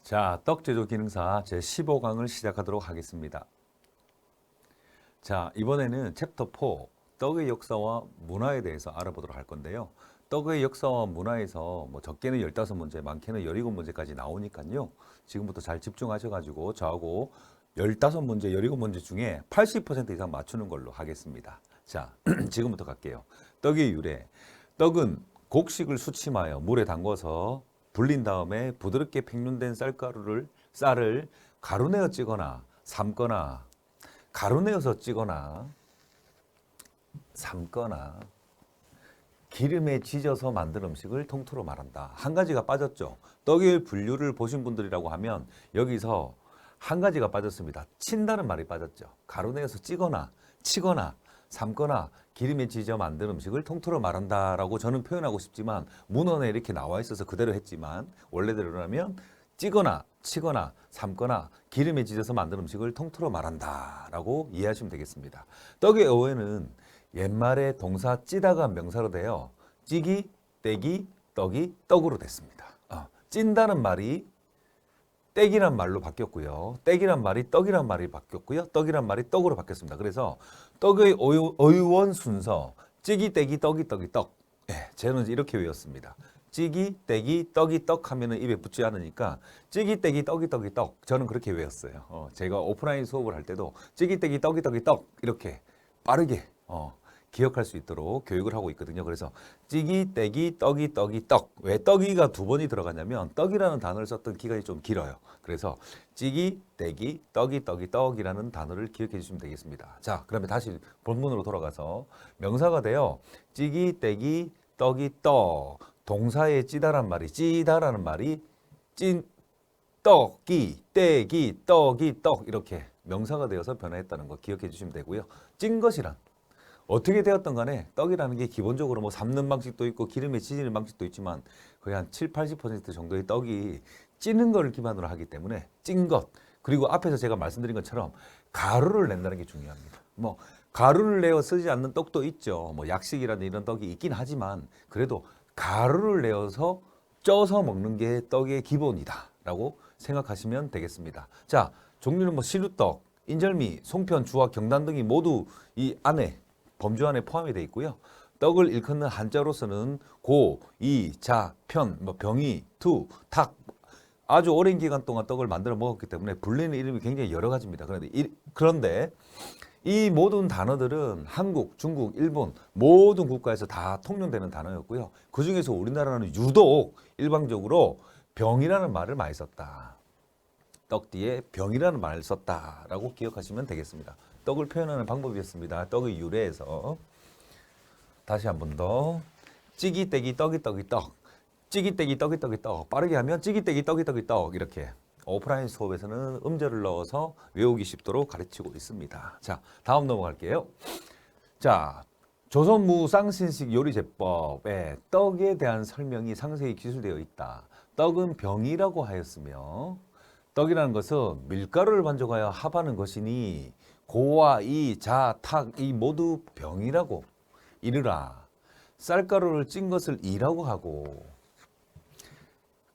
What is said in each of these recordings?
자, 떡 제조 기능사 제15강을 시작하도록 하겠습니다. 자, 이번에는 챕터 4, 떡의 역사와 문화에 대해서 알아보도록 할 건데요. 떡의 역사와 문화에서 적게는 15문제, 많게는 17문제까지 나오니까요. 지금부터 잘 집중하셔가지고 저하고 15문제, 17문제 중에 80% 이상 맞추는 걸로 하겠습니다. 자, 지금부터 갈게요. 떡의 유래. 떡은 곡식을 수침하여 물에 담궈서 불린 다음에 부드럽게 팽윤된 쌀을 가루내어 찌거나 삶거나 가루내어서 찌거나 삶거나 기름에 지져서 만든 음식을 통틀어 말한다. 한 가지가 빠졌죠. 떡의 분류를 보신 분들이라고 하면 여기서 한 가지가 빠졌습니다. 친다는 말이 빠졌죠. 가루내어서 찌거나 치거나 삶거나 기름에 지져 만든 음식을 통틀어 말한다라고 저는 표현하고 싶지만 문헌에 이렇게 나와 있어서 그대로 했지만 원래대로라면 찌거나 치거나 삶거나 기름에 지져서 만든 음식을 통틀어 말한다라고 이해하시면 되겠습니다. 떡의 어원은 옛말에 동사 찌다가 명사로 되어 찌기, 떼기, 떡이 떡으로 됐습니다. 찐다는 말이 떼기란 말로 바뀌었고요. 떼기란 말이 떡이란 말이 바뀌었고요. 떡이란 말이 떡으로 바뀌었습니다. 그래서 떡의 어원 순서 찌기, 떼기, 떡이, 떡이, 떡. 저는 이렇게 외웠습니다. 찌기, 떼기, 떡이, 떡 하면은 입에 붙지 않으니까 찌기, 떼기, 떡이, 떡이, 떡. 저는 그렇게 외웠어요. 제가 오프라인 수업을 할 때도 찌기, 떼기, 떡이, 떡이, 떡 이렇게 빠르게 기억할 수 있도록 교육을 하고 있거든요. 그래서 찌기, 떼기, 떡이, 떡이, 떡. 왜 떡이가 두 번이 들어가냐면 떡이라는 단어를 썼던 기간이 좀 길어요. 그래서 찌기, 떼기, 떡이, 떡이, 떡이라는 단어를 기억해 주시면 되겠습니다. 자, 그러면 다시 본문으로 돌아가서 명사가 돼요. 찌기, 떼기, 떡이, 떡. 동사의 찌다란 말이 찌다라는 말이 찐, 떡이, 떼기, 떡이, 떡 이렇게 명사가 되어서 변화했다는 거 기억해 주시면 되고요. 찐 것이란 어떻게 되었던 간에 떡이라는 게 기본적으로 삶는 방식도 있고 기름에 지지는 방식도 있지만 거의 한 7, 80% 정도의 떡이 찌는 거를 기반으로 하기 때문에 찐 것. 그리고 앞에서 제가 말씀드린 것처럼 가루를 낸다는 게 중요합니다. 가루를 내어 쓰지 않는 떡도 있죠. 약식이라든 이런 떡이 있긴 하지만 그래도 가루를 내어서 쪄서 먹는 게 떡의 기본이다라고 생각하시면 되겠습니다. 자, 종류는 시루떡, 인절미, 송편, 주와 경단 등이 모두 이 안에 범주 안에 포함이 되어 있고요. 떡을 일컫는 한자로서는 고, 이, 자, 편, 병이, 투, 탁 아주 오랜 기간 동안 떡을 만들어 먹었기 때문에 불리는 이름이 굉장히 여러 가지입니다. 그런데 이 모든 단어들은 한국, 중국, 일본 모든 국가에서 다 통용되는 단어였고요. 그중에서 우리나라는 유독 일방적으로 병이라는 말을 많이 썼다. 떡 뒤에 병이라는 말을 썼다라고 기억하시면 되겠습니다. 떡을 표현하는 방법이었습니다. 떡의 유래에서 다시 한 번 더 찌기, 떼기, 떡이, 떡이, 떡 찌기, 떼기, 떡이, 떡이, 떡 빠르게 하면 찌기, 떼기, 떡이, 떡이, 떡 이렇게 오프라인 수업에서는 음절을 넣어서 외우기 쉽도록 가르치고 있습니다. 자, 다음 넘어갈게요. 자, 조선무 쌍신식 요리제법에 떡에 대한 설명이 상세히 기술되어 있다. 떡은 병이라고 하였으며 떡이라는 것은 밀가루를 반죽하여 합하는 것이니 고와 이, 자, 탁 이 모두 병이라고 이르라. 쌀가루를 찐 것을 이라고 하고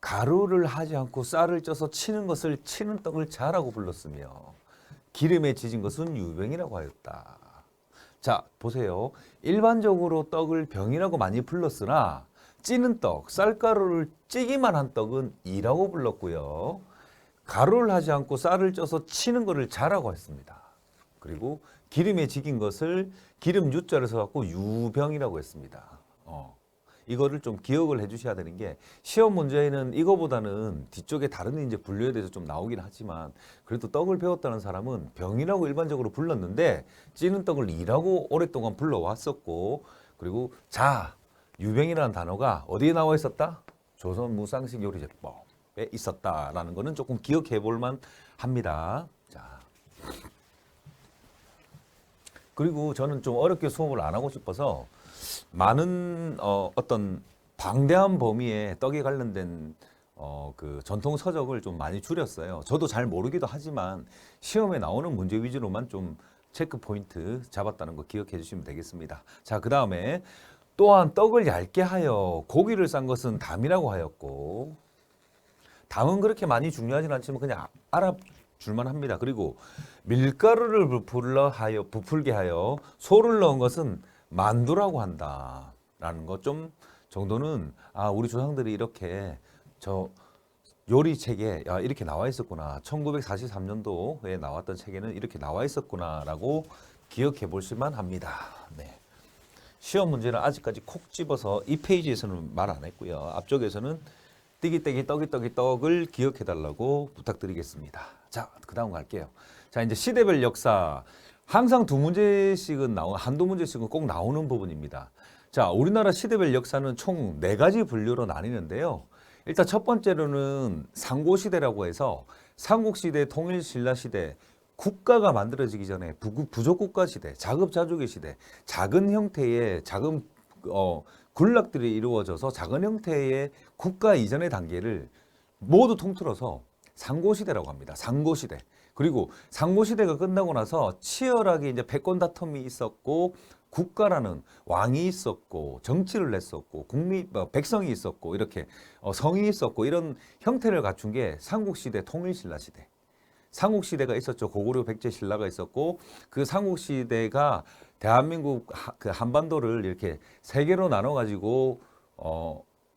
가루를 하지 않고 쌀을 쪄서 치는 것을 치는 떡을 자라고 불렀으며 기름에 지진 것은 유병이라고 하였다. 자, 보세요. 일반적으로 떡을 병이라고 많이 불렀으나 찌는 떡, 쌀가루를 찌기만 한 떡은 이라고 불렀고요. 가루를 하지 않고 쌀을 쪄서 치는 것을 자라고 했습니다. 그리고 기름에 지긴 것을 기름 유자를 써갖고 유병이라고 했습니다. 이거를 좀 기억을 해주셔야 되는 게 시험 문제에는 이거보다는 뒤쪽에 다른 이제 분류에 대해서 좀 나오긴 하지만 그래도 떡을 배웠다는 사람은 병이라고 일반적으로 불렀는데 찌는 떡을 이라고 오랫동안 불러왔었고 그리고 자, 유병이라는 단어가 어디에 나와 있었다? 조선 무쌍식 요리제법에 있었다라는 거는 조금 기억해 볼만 합니다. 자. 그리고 저는 좀 어렵게 수업을 안 하고 싶어서 많은 어떤 방대한 범위의 떡에 관련된 그 전통 서적을 좀 많이 줄였어요. 저도 잘 모르기도 하지만 시험에 나오는 문제 위주로만 좀 체크 포인트 잡았다는 거 기억해 주시면 되겠습니다. 자, 그 다음에 또한 떡을 얇게 하여 고기를 싼 것은 담이라고 하였고 당은 그렇게 많이 중요하진 않지만 그냥 알아줄만 합니다. 그리고 밀가루를 부풀게 하여 소를 넣은 것은 만두라고 한다라는 것 좀 정도는 우리 조상들이 이렇게 저 요리 책에 이렇게 나와 있었구나. 1943년도에 나왔던 책에는 이렇게 나와 있었구나라고 기억해 보실만 합니다. 네. 시험 문제는 아직까지 콕 집어서 이 페이지에서는 말 안 했고요. 앞쪽에서는 띠기떼기 떡이 떡을 기억해 달라고 부탁드리겠습니다. 자, 그 다음 갈게요. 자, 이제 시대별 역사. 항상 한두 문제씩은 꼭 나오는 부분입니다. 자, 우리나라 시대별 역사는 총 4가지 분류로 나뉘는데요. 일단 첫 번째로는 상고시대라고 해서 삼국시대, 통일신라시대, 국가가 만들어지기 전에 부족국가 시대, 자급자족의 시대, 작은 형태의 군락들이 이루어져서 작은 형태의 국가 이전의 단계를 모두 통틀어서 상고시대라고 합니다. 상고시대. 그리고 상고시대가 끝나고 나서 치열하게 이제 패권 다툼이 있었고 국가라는 왕이 있었고 정치를 했었고 백성이 있었고 이렇게 성이 있었고 이런 형태를 갖춘 게 삼국시대, 통일신라시대. 삼국시대가 있었죠. 고구려 백제 신라가 있었고 그 삼국시대가 대한민국 그 한반도를 이렇게 세 개로 나눠 가지고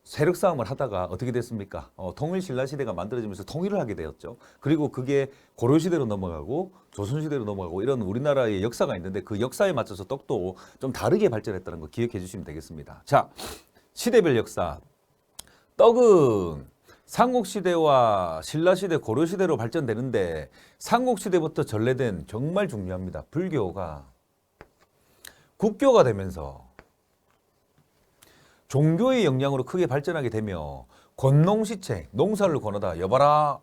세력 싸움을 하다가 어떻게 됐습니까? 통일신라시대가 만들어지면서 통일을 하게 되었죠. 그리고 그게 고려시대로 넘어가고 조선시대로 넘어가고 이런 우리나라의 역사가 있는데 그 역사에 맞춰서 떡도 좀 다르게 발전했다는 거 기억해 주시면 되겠습니다. 자, 시대별 역사. 떡은 삼국시대와 신라시대, 고려시대로 발전되는데 삼국시대부터 전래된 정말 중요합니다. 불교가 국교가 되면서 종교의 영향으로 크게 발전하게 되며 권농시책, 농사를 권하다. 여봐라,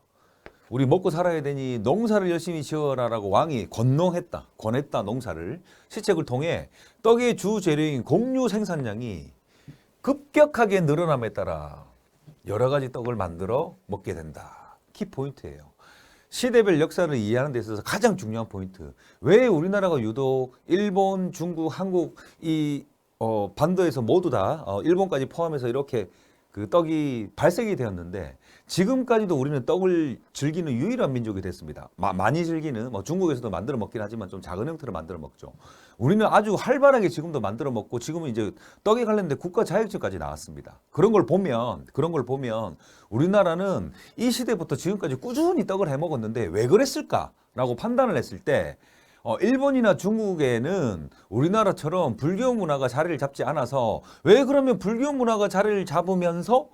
우리 먹고 살아야 되니 농사를 열심히 지어라라고 왕이 권했다 농사를. 시책을 통해 떡의 주 재료인 곡류 생산량이 급격하게 늘어남에 따라 여러 가지 떡을 만들어 먹게 된다. 키포인트예요. 시대별 역사를 이해하는 데 있어서 가장 중요한 포인트. 왜 우리나라가 유독 일본, 중국, 한국 반도에서 모두 다 일본까지 포함해서 이렇게 그 떡이 발색이 되었는데 지금까지도 우리는 떡을 즐기는 유일한 민족이 됐습니다. 많이 즐기는 중국에서도 만들어 먹긴 하지만 좀 작은 형태로 만들어 먹죠. 우리는 아주 활발하게 지금도 만들어 먹고 지금은 이제 떡에 관련된 국가 자격증까지 나왔습니다. 그런 걸 보면 우리나라는 이 시대부터 지금까지 꾸준히 떡을 해 먹었는데 왜 그랬을까라고 판단을 했을 때 일본이나 중국에는 우리나라처럼 불교 문화가 자리를 잡지 않아서 왜 그러면 불교 문화가 자리를 잡으면서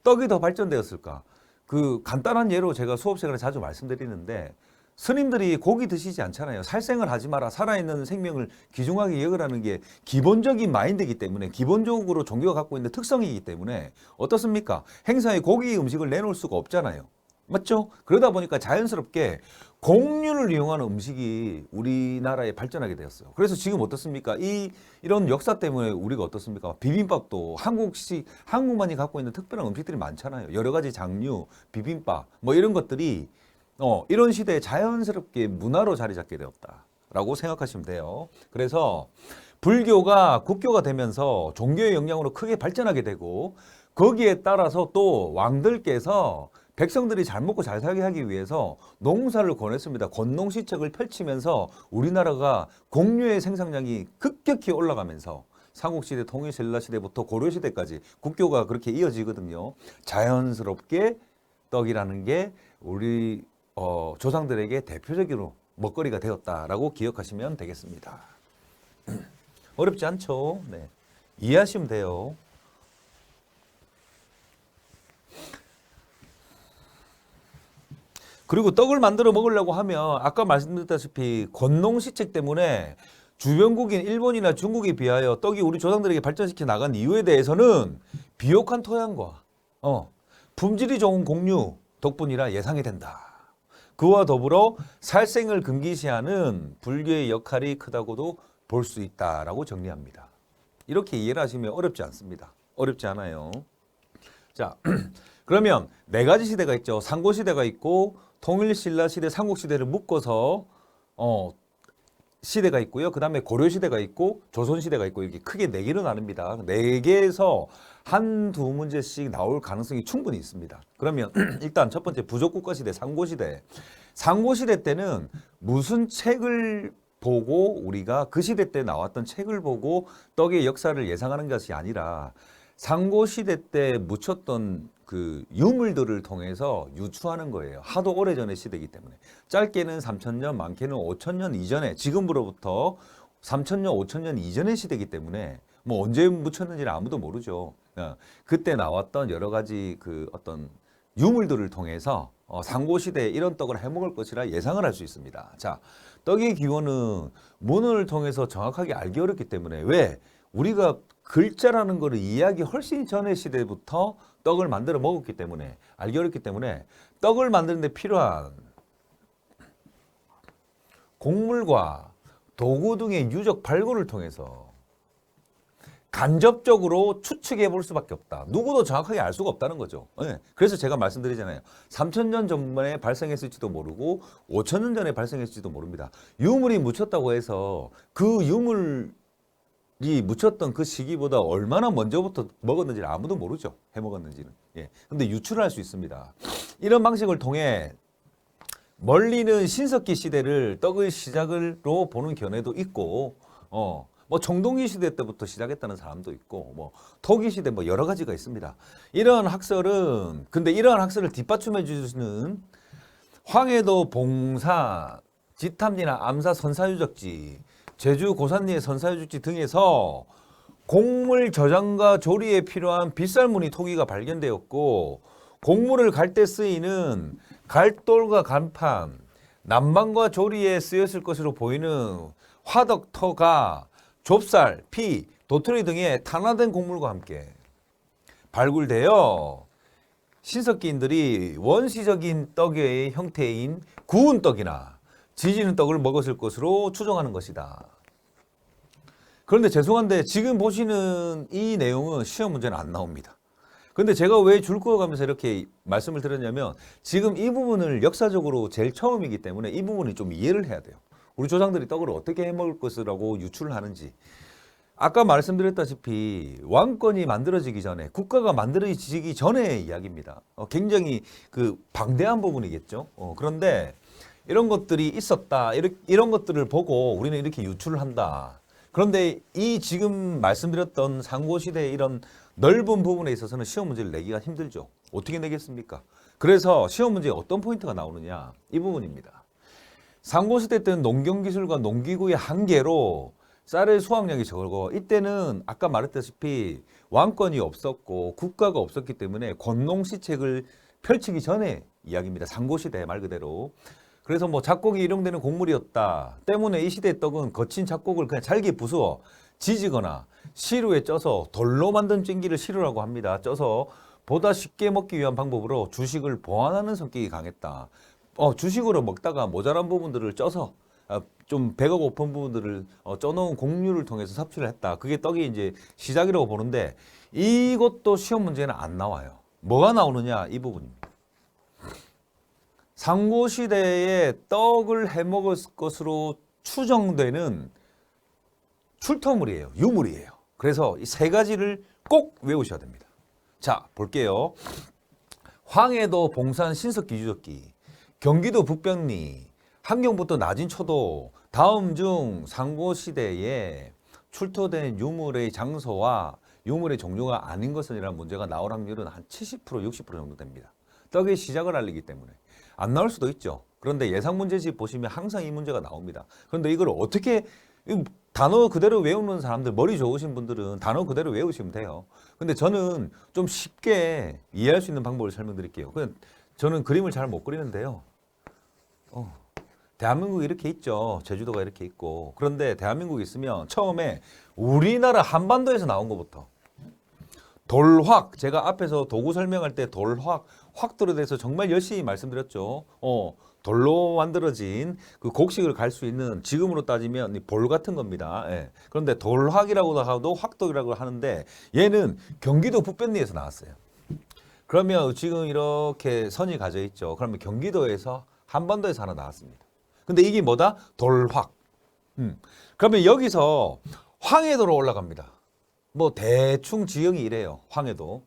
떡이 더 발전되었을까? 그 간단한 예로 제가 수업 시간에 자주 말씀드리는데 스님들이 고기 드시지 않잖아요. 살생을 하지 마라. 살아있는 생명을 귀중하게 여기라는 게 기본적인 마인드이기 때문에 기본적으로 종교가 갖고 있는 특성이기 때문에 어떻습니까? 행사에 고기 음식을 내놓을 수가 없잖아요. 맞죠? 그러다 보니까 자연스럽게 곡류를 이용하는 음식이 우리나라에 발전하게 되었어요. 그래서 지금 어떻습니까? 이런 역사 때문에 우리가 어떻습니까? 비빔밥도 한국만이 갖고 있는 특별한 음식들이 많잖아요. 여러 가지 장류, 비빔밥, 이런 것들이 이런 시대에 자연스럽게 문화로 자리 잡게 되었다라고 생각하시면 돼요. 그래서 불교가 국교가 되면서 종교의 영향으로 크게 발전하게 되고 거기에 따라서 또 왕들께서 백성들이 잘 먹고 잘 살게 하기 위해서 농사를 권했습니다. 권농시책을 펼치면서 우리나라가 곡류의 생산량이 급격히 올라가면서 삼국시대, 통일신라시대부터 고려시대까지 국교가 그렇게 이어지거든요. 자연스럽게 떡이라는 게 우리 조상들에게 대표적으로 먹거리가 되었다라고 기억하시면 되겠습니다. 어렵지 않죠? 네. 이해하시면 돼요. 그리고 떡을 만들어 먹으려고 하면 아까 말씀드렸다시피 권농시책 때문에 주변국인 일본이나 중국에 비하여 떡이 우리 조상들에게 발전시켜 나간 이유에 대해서는 비옥한 토양과 품질이 좋은 곡류 덕분이라 예상이 된다. 그와 더불어 살생을 금기시하는 불교의 역할이 크다고도 볼 수 있다라고 정리합니다. 이렇게 이해를 하시면 어렵지 않습니다. 어렵지 않아요. 자, 그러면 4가지 시대가 있죠. 상고시대가 있고 통일신라시대, 삼국시대를 묶어서 시대가 있고요. 그 다음에 고려 시대가 있고 조선 시대가 있고 이렇게 크게 네 개로 나눕니다. 네 개에서 한두 문제씩 나올 가능성이 충분히 있습니다. 그러면 일단 첫 번째 부족국가 시대, 상고 시대. 상고 시대 때는 무슨 책을 보고 우리가 그 시대 때 나왔던 책을 보고 떡의 역사를 예상하는 것이 아니라 상고 시대 때 묻혔던 그 유물들을 통해서 유추하는 거예요. 하도 오래전의 시대이기 때문에. 짧게는 3,000년, 많게는 5,000년 이전에, 지금으로부터 3,000년, 5,000년 이전의 시대이기 때문에 뭐 언제 묻혔는지는 아무도 모르죠. 그때 나왔던 여러 가지 그 어떤 유물들을 통해서 상고 시대에 이런 떡을 해먹을 것이라 예상을 할 수 있습니다. 자, 떡의 기원은 문헌을 통해서 정확하게 알기 어렵기 때문에 왜? 우리가 글자라는 거를 이해하기 훨씬 전의 시대부터 떡을 만들어 먹었기 때문에 알기 어렵기 때문에 떡을 만드는 데 필요한 곡물과 도구 등의 유적 발굴을 통해서 간접적으로 추측해 볼 수밖에 없다. 누구도 정확하게 알 수가 없다는 거죠. 네. 그래서 제가 말씀드리잖아요. 3,000년 전에 발생했을지도 모르고 5,000년 전에 발생했을지도 모릅니다. 유물이 묻혔다고 해서 그 유물이 묻혔던 그 시기보다 얼마나 먼저부터 먹었는지를 아무도 모르죠. 해 먹었는지는. 예. 근데 유출을 할 수 있습니다. 이런 방식을 통해 멀리는 신석기 시대를 떡의 시작으로 보는 견해도 있고, 뭐 청동기 시대 때부터 시작했다는 사람도 있고, 뭐 토기 시대 뭐 여러 가지가 있습니다. 이런 학설은 근데 이러한 학설을 뒷받침해 주시는 황해도 봉사, 지탐리나 암사 선사유적지, 제주 고산리의 선사유적지 등에서 곡물 저장과 조리에 필요한 빗살무늬 토기가 발견되었고, 곡물을 갈 때 쓰이는 갈돌과 간판, 난방과 조리에 쓰였을 것으로 보이는 화덕터가 좁쌀, 피, 도토리 등의 탄화된 곡물과 함께 발굴되어 신석기인들이 원시적인 떡의 형태인 구운 떡이나 지지는 떡을 먹었을 것으로 추정하는 것이다. 그런데 죄송한데 지금 보시는 이 내용은 시험 문제는 안 나옵니다. 근데 제가 왜 줄 그어가면서 이렇게 말씀을 드렸냐면 지금 이 부분을 역사적으로 제일 처음이기 때문에 이 부분을 좀 이해를 해야 돼요. 우리 조상들이 떡을 어떻게 해먹을 것이라고 유출을 하는지. 아까 말씀드렸다시피 왕권이 만들어지기 전에, 국가가 만들어지기 전의 이야기입니다. 굉장히 그 방대한 부분이겠죠. 그런데 이런 것들이 있었다. 이런 것들을 보고 우리는 이렇게 유출을 한다. 그런데 이 지금 말씀드렸던 상고시대의 이런 넓은 부분에 있어서는 시험 문제를 내기가 힘들죠. 어떻게 내겠습니까? 그래서 시험 문제에 어떤 포인트가 나오느냐, 이 부분입니다. 상고시대 때는 농경기술과 농기구의 한계로 쌀의 수확량이 적고, 이때는 아까 말했다시피 왕권이 없었고 국가가 없었기 때문에 권농시책을 펼치기 전에 이야기입니다. 상고시대 말 그대로. 그래서 뭐 작곡이 일용되는 곡물이었다 때문에 이 시대의 떡은 거친 작곡을 그냥 잘게 부수어 지지거나 시루에 쪄서 돌로 만든 찜기를 시루라고 합니다. 쪄서 보다 쉽게 먹기 위한 방법으로 주식을 보완하는 성격이 강했다. 주식으로 먹다가 모자란 부분들을 쪄서 좀 배가 고픈 부분들을 쪄놓은 곡류를 통해서 섭취를 했다. 그게 떡이 이제 시작이라고 보는데 이것도 시험 문제는 안 나와요. 뭐가 나오느냐, 이 부분입니다. 상고시대에 떡을 해먹을 것으로 추정되는 출토물이에요. 유물이에요. 그래서 이 세 가지를 꼭 외우셔야 됩니다. 자, 볼게요. 황해도 봉산 신석기 유적기, 경기도 북변리, 함경부터 나진초도, 다음 중 상고시대에 출토된 유물의 장소와 유물의 종류가 아닌 것은이라는 문제가 나올 확률은 한 70%, 60% 정도 됩니다. 떡의 시작을 알리기 때문에. 안 나올 수도 있죠. 그런데 예상 문제집 보시면 항상 이 문제가 나옵니다. 그런데 이걸 어떻게, 단어 그대로 외우는 사람들, 머리 좋으신 분들은 단어 그대로 외우시면 돼요. 근데 저는 좀 쉽게 이해할 수 있는 방법을 설명드릴게요. 저는 그림을 잘 못 그리는데요. 대한민국이 이렇게 있죠. 제주도가 이렇게 있고. 그런데 대한민국이 있으면 처음에 우리나라 한반도에서 나온 것부터 돌확, 제가 앞에서 도구 설명할 때 돌확, 확돌에 대해서 정말 열심히 말씀드렸죠. 돌로 만들어진 그 곡식을 갈 수 있는, 지금으로 따지면 볼 같은 겁니다. 예. 그런데 돌확이라고도 하도 확돌이라고 하는데 얘는 경기도 북변리에서 나왔어요. 그러면 지금 이렇게 선이 가져 있죠. 그러면 경기도에서 한반도에서 하나 나왔습니다. 근데 이게 뭐다? 돌확. 그러면 여기서 황해도로 올라갑니다. 뭐 대충 지형이 이래요. 황해도.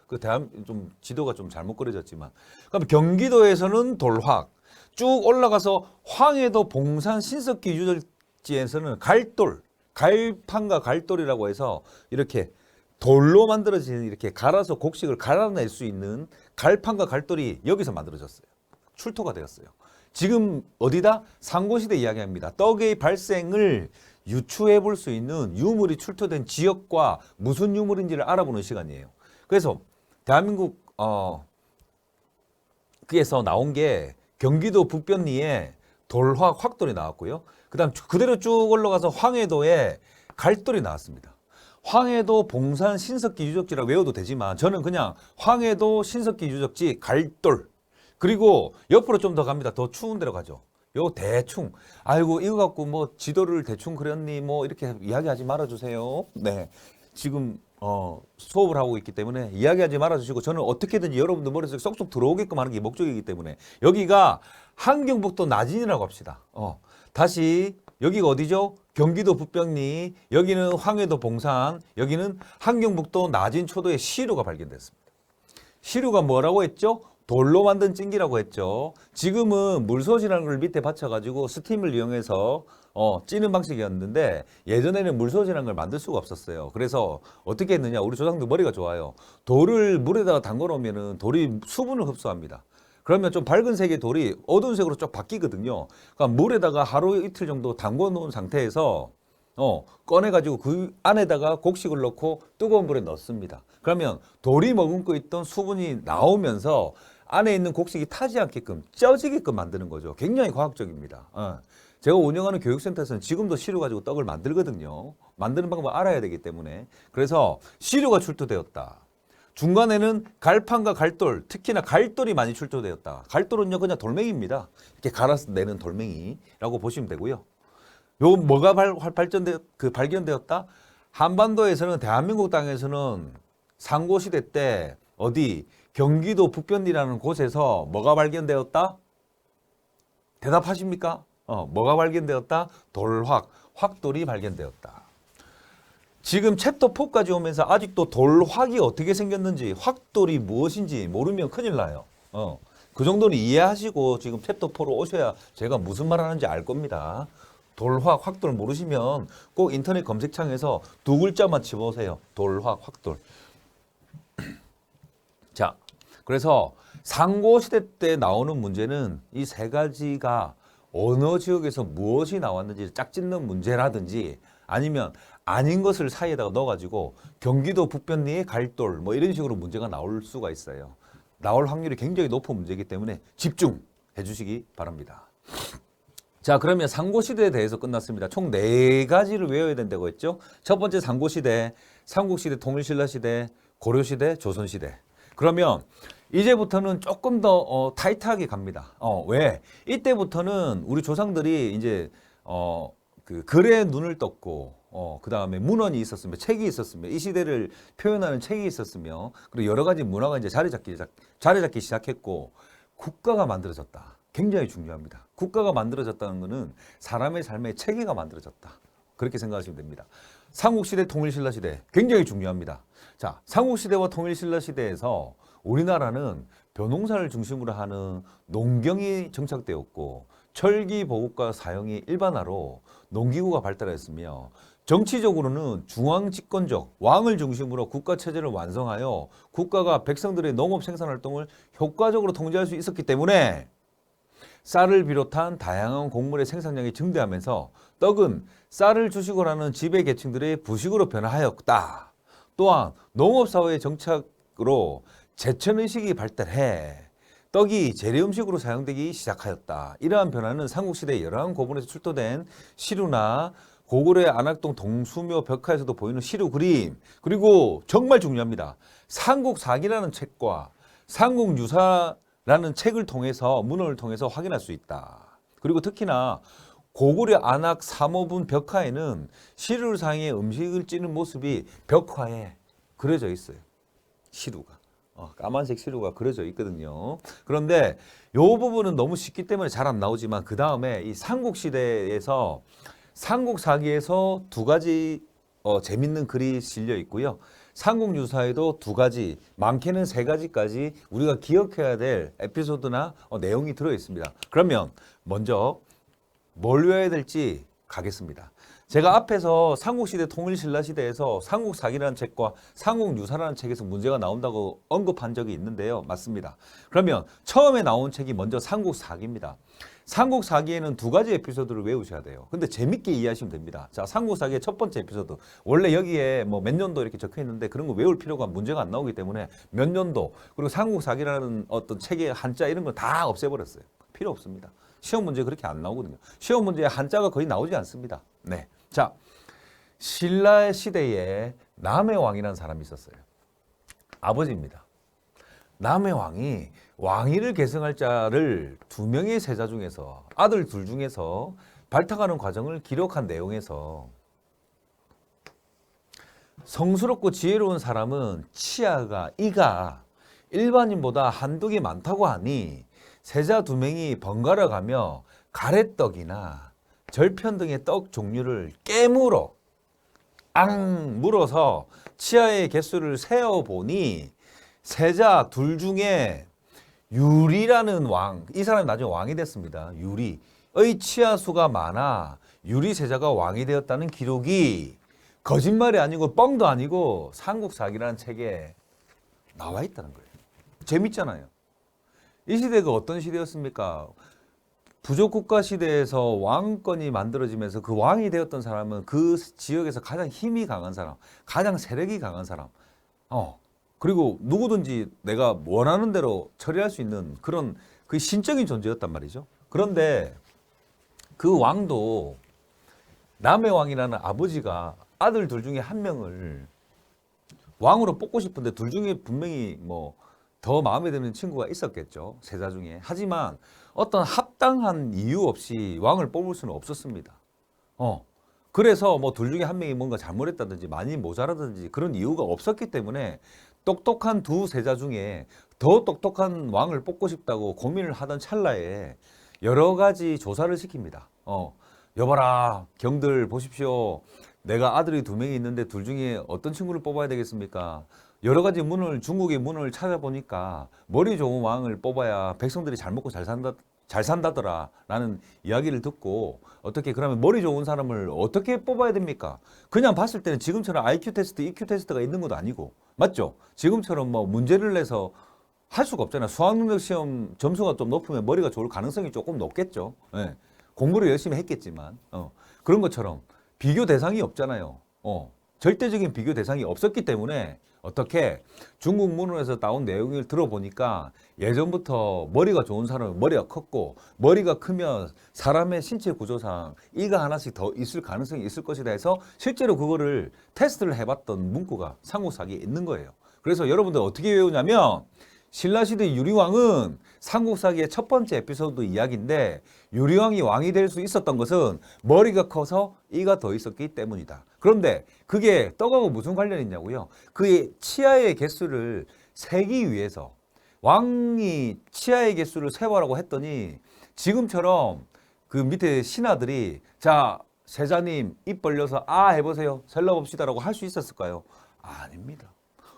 그 좀 지도가 좀 잘못 그려졌지만. 그럼 경기도에서는 돌확 쭉 올라가서 황해도 봉산 신석기 유적지에서는 갈돌, 갈판과 갈돌이라고 해서 이렇게 돌로 만들어진 이렇게 갈아서 곡식을 갈아낼 수 있는 갈판과 갈돌이 여기서 만들어졌어요. 출토가 되었어요. 지금 어디다? 상고시대 이야기합니다. 떡의 발생을 유추해 볼 수 있는 유물이 출토된 지역과 무슨 유물인지를 알아보는 시간이에요. 그래서 대한민국 그에서 나온 게 경기도 북변리에 돌확 확돌이 나왔고요. 그다음 그대로 쭉 올라가서 황해도에 갈돌이 나왔습니다. 황해도 봉산 신석기 유적지라고 외워도 되지만 저는 그냥 황해도 신석기 유적지 갈돌, 그리고 옆으로 좀 더 갑니다. 더 추운 데로 가죠. 요 대충 아이고 이거 갖고 뭐 지도를 대충 그렸니 뭐 이렇게 이야기하지 말아주세요. 네, 지금 수업을 하고 있기 때문에 이야기하지 말아주시고 저는 어떻게든지 여러분들 머릿속에 쏙쏙 들어오게끔 하는 게 목적이기 때문에 여기가 함경북도 나진이라고 합시다. 다시 여기가 어디죠? 경기도 북병리, 여기는 황해도 봉산, 여기는 함경북도 나진 초도에 시루가 발견됐습니다. 시루가 뭐라고 했죠? 돌로 만든 찜기라고 했죠. 지금은 물솥이라는 걸 밑에 받쳐가지고 스팀을 이용해서 찌는 방식이었는데 예전에는 물솥이라는 걸 만들 수가 없었어요. 그래서 어떻게 했느냐? 우리 조상들 머리가 좋아요. 돌을 물에다가 담궈 놓으면 돌이 수분을 흡수합니다. 그러면 좀 밝은 색의 돌이 어두운 색으로 좀 바뀌거든요. 그러니까 물에다가 하루 이틀 정도 담궈 놓은 상태에서 꺼내가지고 그 안에다가 곡식을 넣고 뜨거운 물에 넣습니다. 그러면 돌이 머금고 있던 수분이 나오면서 안에 있는 곡식이 타지 않게끔 쪄지게끔 만드는 거죠. 굉장히 과학적입니다. 제가 운영하는 교육센터에서는 지금도 시루 가지고 떡을 만들거든요. 만드는 방법을 알아야 되기 때문에. 그래서 시루가 출토되었다. 중간에는 갈판과 갈돌, 특히나 갈돌이 많이 출토되었다. 갈돌은요 그냥 돌멩이입니다. 이렇게 갈아서 내는 돌멩이라고 보시면 되고요. 요 뭐가 발견되었다? 한반도에서는 대한민국 땅에서는 상고시대 때 어디 경기도 북변리라는 곳에서 뭐가 발견되었다? 대답하십니까? 뭐가 발견되었다? 돌확, 확돌이 발견되었다. 지금 챕터 4까지 오면서 아직도 돌확이 어떻게 생겼는지, 확돌이 무엇인지 모르면 큰일 나요. 그 정도는 이해하시고 지금 챕터 4로 오셔야 제가 무슨 말 하는지 알 겁니다. 돌확, 확돌 모르시면 꼭 인터넷 검색창에서 두 글자만 집어보세요. 돌확, 확돌. 자, 그래서 상고시대 때 나오는 문제는 이 세 가지가 어느 지역에서 무엇이 나왔는지 짝짓는 문제라든지 아니면 아닌 것을 사이에다가 넣어가지고 경기도 북변리의 갈돌 뭐 이런 식으로 문제가 나올 수가 있어요. 나올 확률이 굉장히 높은 문제이기 때문에 집중해 주시기 바랍니다. 자, 그러면 상고시대에 대해서 끝났습니다. 총 4가지를 외워야 된다고 했죠. 첫 번째 상고시대, 삼국시대, 통일신라시대, 고려시대, 조선시대. 그러면 이제부터는 조금 더 타이트하게 갑니다. 왜? 이때부터는 우리 조상들이 이제 그 글에 눈을 떴고 그 다음에 문헌이 있었으며 책이 있었으며 이 시대를 표현하는 책이 있었으며 그리고 여러 가지 문화가 이제 자리 잡기 시작했고 국가가 만들어졌다. 굉장히 중요합니다. 국가가 만들어졌다는 것은 사람의 삶의 체계가 만들어졌다. 그렇게 생각하시면 됩니다. 삼국시대, 통일신라시대 굉장히 중요합니다. 자, 삼국시대와 통일신라시대에서 우리나라는 벼농사를 중심으로 하는 농경이 정착되었고 철기 보급과 사용이 일반화로 농기구가 발달했으며 정치적으로는 중앙집권적 왕을 중심으로 국가체제를 완성하여 국가가 백성들의 농업 생산활동을 효과적으로 통제할 수 있었기 때문에 쌀을 비롯한 다양한 곡물의 생산량이 증대하면서 떡은 쌀을 주식으로 하는 지배계층들의 부식으로 변화하였다. 또한 농업사회의 정착으로 제천의식이 발달해 떡이 재래음식으로 사용되기 시작하였다. 이러한 변화는 삼국시대 여러한 고분에서 출토된 시루나 고구려의 안악동 동수묘 벽화에서도 보이는 시루 그림, 그리고 정말 중요합니다. 삼국사기라는 책과 삼국유사라는 책을 통해서 문헌을 통해서 확인할 수 있다. 그리고 특히나 고구려 안악 삼호분 벽화에는 시루를 사용해 음식을 찌는 모습이 벽화에 그려져 있어요. 시루가. 까만색 시루가 그려져 있거든요. 그런데 이 부분은 너무 쉽기 때문에 잘 안 나오지만 그 다음에 이 삼국시대에서 삼국사기에서 두 가지 재밌는 글이 실려 있고요. 삼국유사에도 두 가지, 많게는 세 가지까지 우리가 기억해야 될 에피소드나 내용이 들어 있습니다. 그러면 먼저 뭘 외워야 될지 가겠습니다. 제가 앞에서 삼국시대 통일신라시대에서 삼국사기라는 책과 삼국유사라는 책에서 문제가 나온다고 언급한 적이 있는데요. 맞습니다. 그러면 처음에 나온 책이 먼저 삼국사기입니다. 삼국사기에는 두 가지 에피소드를 외우셔야 돼요. 근데 재밌게 이해하시면 됩니다. 자, 삼국사기의 첫 번째 에피소드. 원래 여기에 뭐 몇 년도 이렇게 적혀 있는데 그런 거 외울 필요가 문제가 안 나오기 때문에 몇 년도 그리고 삼국사기라는 어떤 책의 한자 이런 거 다 없애버렸어요. 필요 없습니다. 시험 문제 그렇게 안 나오거든요. 시험 문제에 한자가 거의 나오지 않습니다. 네. 자, 신라 시대에 남의 왕이라는 사람이 있었어요. 아버지입니다. 남의 왕이 왕위를 계승할 자를 두 명의 세자 중에서 아들 둘 중에서 발탁하는 과정을 기록한 내용에서 성스럽고 지혜로운 사람은 치아가 이가 일반인보다 한두 개 많다고 하니 세자 두 명이 번갈아 가며 가래떡이나 절편 등의 떡 종류를 깨물어 물어서 치아의 개수를 세어보니 세자 둘 중에 유리라는 왕, 이 사람이 나중에 왕이 됐습니다. 유리의 치아 수가 많아 유리 세자가 왕이 되었다는 기록이 거짓말이 아니고 뻥도 아니고 삼국사기라는 책에 나와 있다는 거예요. 재밌잖아요. 이 시대가 어떤 시대였습니까? 부족국가 시대에서 왕권이 만들어지면서 그 왕이 되었던 사람은 그 지역에서 가장 힘이 강한 사람, 가장 세력이 강한 사람, 그리고 누구든지 내가 원하는 대로 처리할 수 있는 그런 그 신적인 존재였단 말이죠. 그런데 그 왕도 남의 왕이라는 아버지가 아들 둘 중에 한 명을 왕으로 뽑고 싶은데 둘 중에 분명히 뭐 더 마음에 드는 친구가 있었겠죠. 세자 중에. 하지만 어떤 합당한 이유 없이 왕을 뽑을 수는 없었습니다. 그래서 뭐 둘 중에 한 명이 뭔가 잘못했다든지 많이 모자라든지 그런 이유가 없었기 때문에 똑똑한 두 세자 중에 더 똑똑한 왕을 뽑고 싶다고 고민을 하던 찰나에 여러 가지 조사를 시킵니다. 여봐라, 경들 보십시오. 내가 아들이 두 명이 있는데 둘 중에 어떤 친구를 뽑아야 되겠습니까? 여러 가지 중국의 문을 찾아보니까 머리 좋은 왕을 뽑아야 백성들이 잘 먹고 잘 산다더라 라는 이야기를 듣고 어떻게 그러면 머리 좋은 사람을 어떻게 뽑아야 됩니까? 그냥 봤을 때는 지금처럼 IQ 테스트, EQ 테스트가 있는 것도 아니고 맞죠? 지금처럼 뭐 문제를 내서 할 수가 없잖아요. 수학능력 시험 점수가 좀 높으면 머리가 좋을 가능성이 조금 높겠죠. 네. 공부를 열심히 했겠지만 그런 것처럼 비교 대상이 없잖아요. 절대적인 비교 대상이 없었기 때문에 어떻게 중국 문헌에서 나온 내용을 들어보니까 예전부터 머리가 좋은 사람은 머리가 컸고 머리가 크면 사람의 신체 구조상 이가 하나씩 더 있을 가능성이 있을 것이다 해서 실제로 그거를 테스트를 해봤던 문구가 삼국사기에 있는 거예요. 그래서 여러분들 어떻게 외우냐면 신라시대 유리왕은 삼국사기의 첫 번째 에피소드 이야기인데 유리왕이 왕이 될 수 있었던 것은 머리가 커서 이가 더 있었기 때문이다. 그런데 그게 떡하고 무슨 관련이 있냐고요? 그의 치아의 개수를 세기 위해서 왕이 치아의 개수를 세보라고 했더니 지금처럼 그 밑에 신하들이 자 세자님 입 벌려서 해보세요. 셀러봅시다라고 할 수 있었을까요? 아닙니다.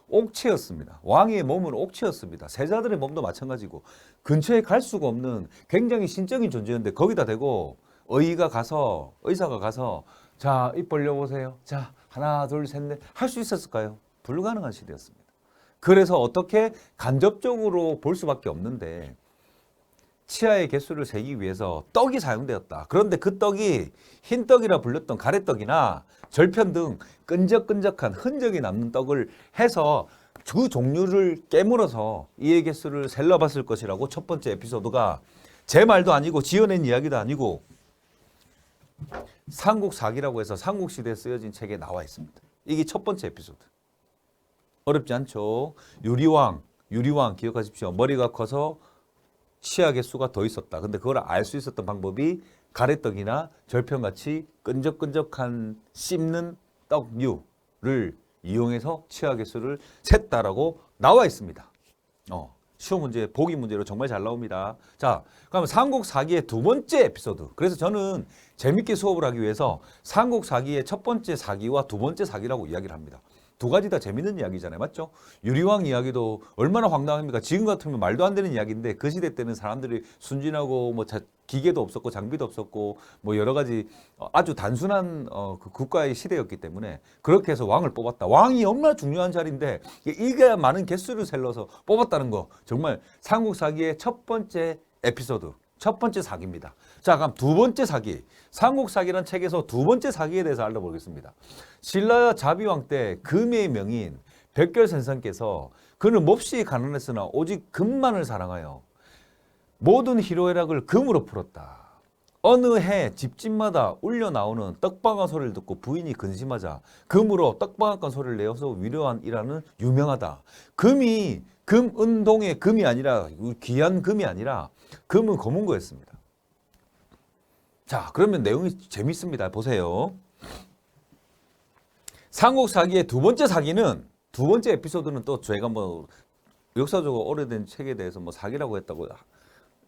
옥체였습니다. 왕의 몸은 옥체였습니다. 세자들의 몸도 마찬가지고 근처에 갈 수가 없는 굉장히 신적인 존재였는데 거기다 대고 의사가 가서 자, 입 벌려보세요. 자, 하나, 둘, 셋, 넷 할 수 있었을까요? 불가능한 시대였습니다. 그래서 어떻게 간접적으로 볼 수밖에 없는데 치아의 개수를 세기 위해서 떡이 사용되었다. 그런데 그 떡이 흰떡이라 불렸던 가래떡이나 절편 등 끈적끈적한 흔적이 남는 떡을 해서 그 종류를 깨물어서 이의 개수를 셀러봤을 것이라고 첫 번째 에피소드가 제 말도 아니고 지어낸 이야기도 아니고 삼국사기라고 해서 삼국시대에 쓰여진 책에 나와 있습니다. 이게 첫 번째 에피소드. 어렵지 않죠? 유리왕 기억하십시오. 머리가 커서 치아 개수가 더 있었다. 근데 그걸 알 수 있었던 방법이 가래떡이나 절편같이 끈적끈적한 씹는 떡류를 이용해서 치아 개수를 셌다라고 나와 있습니다. 시험 문제, 보기 문제로 정말 잘 나옵니다. 자, 그럼 삼국사기의 두 번째 에피소드. 그래서 저는 재밌게 수업을 하기 위해서 삼국사기의 첫 번째 사기와 두 번째 사기라고 이야기를 합니다. 두 가지 다 재밌는 이야기잖아요. 맞죠? 유리왕 이야기도 얼마나 황당합니까? 지금 같으면 말도 안 되는 이야기인데 그 시대 때는 사람들이 순진하고 뭐 기계도 없었고 장비도 없었고 뭐 여러 가지 아주 단순한 그 국가의 시대였기 때문에 그렇게 해서 왕을 뽑았다. 왕이 얼마나 중요한 자리인데 이게 많은 개수를 셀러서 뽑았다는 거. 정말 삼국사기의 첫 번째 에피소드. 첫 번째 사기입니다. 자, 그럼 두 번째 사기. 삼국사기라는 책에서 두 번째 사기에 대해서 알아보겠습니다. 신라 자비왕 때 금의 명인 백결선생께서 그는 몹시 가난했으나 오직 금만을 사랑하여 모든 희로애락을 금으로 풀었다. 어느 해 집집마다 울려 나오는 떡방아 소리를 듣고 부인이 근심하자 금으로 떡방아간 소리를 내어서 위로한 이라는 유명하다. 금이 금은동의 금이 아니라 귀한 금이 아니라 금은 검은 거였습니다. 자, 그러면 내용이 재밌습니다. 보세요. 삼국사기의 두 번째 사기는 두 번째 에피소드는 또 저희가 뭐 역사적으로 오래된 책에 대해서 뭐 사기라고 했다고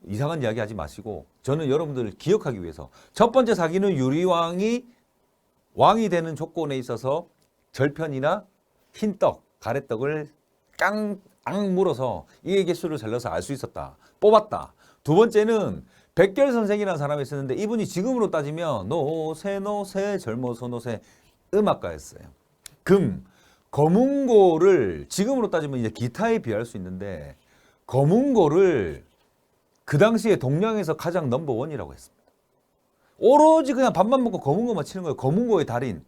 이상한 이야기 하지 마시고 저는 여러분들을 기억하기 위해서 첫 번째 사기는 유리왕이 왕이 되는 조건에 있어서 절편이나 흰떡, 가래떡을 깡 물어서 이의 개수를 셀러서 알 수 있었다. 뽑았다. 두 번째는 백결선생이라는 사람이 있었는데 이분이 지금으로 따지면 노세 젊어서 노세 음악가였어요. 검은고를 지금으로 따지면 이제 기타에 비할 수 있는데 검은고를 그 당시에 동양에서 가장 넘버원이라고 했습니다. 오로지 그냥 밥만 먹고 검은고만 치는 거예요. 검은고의 달인.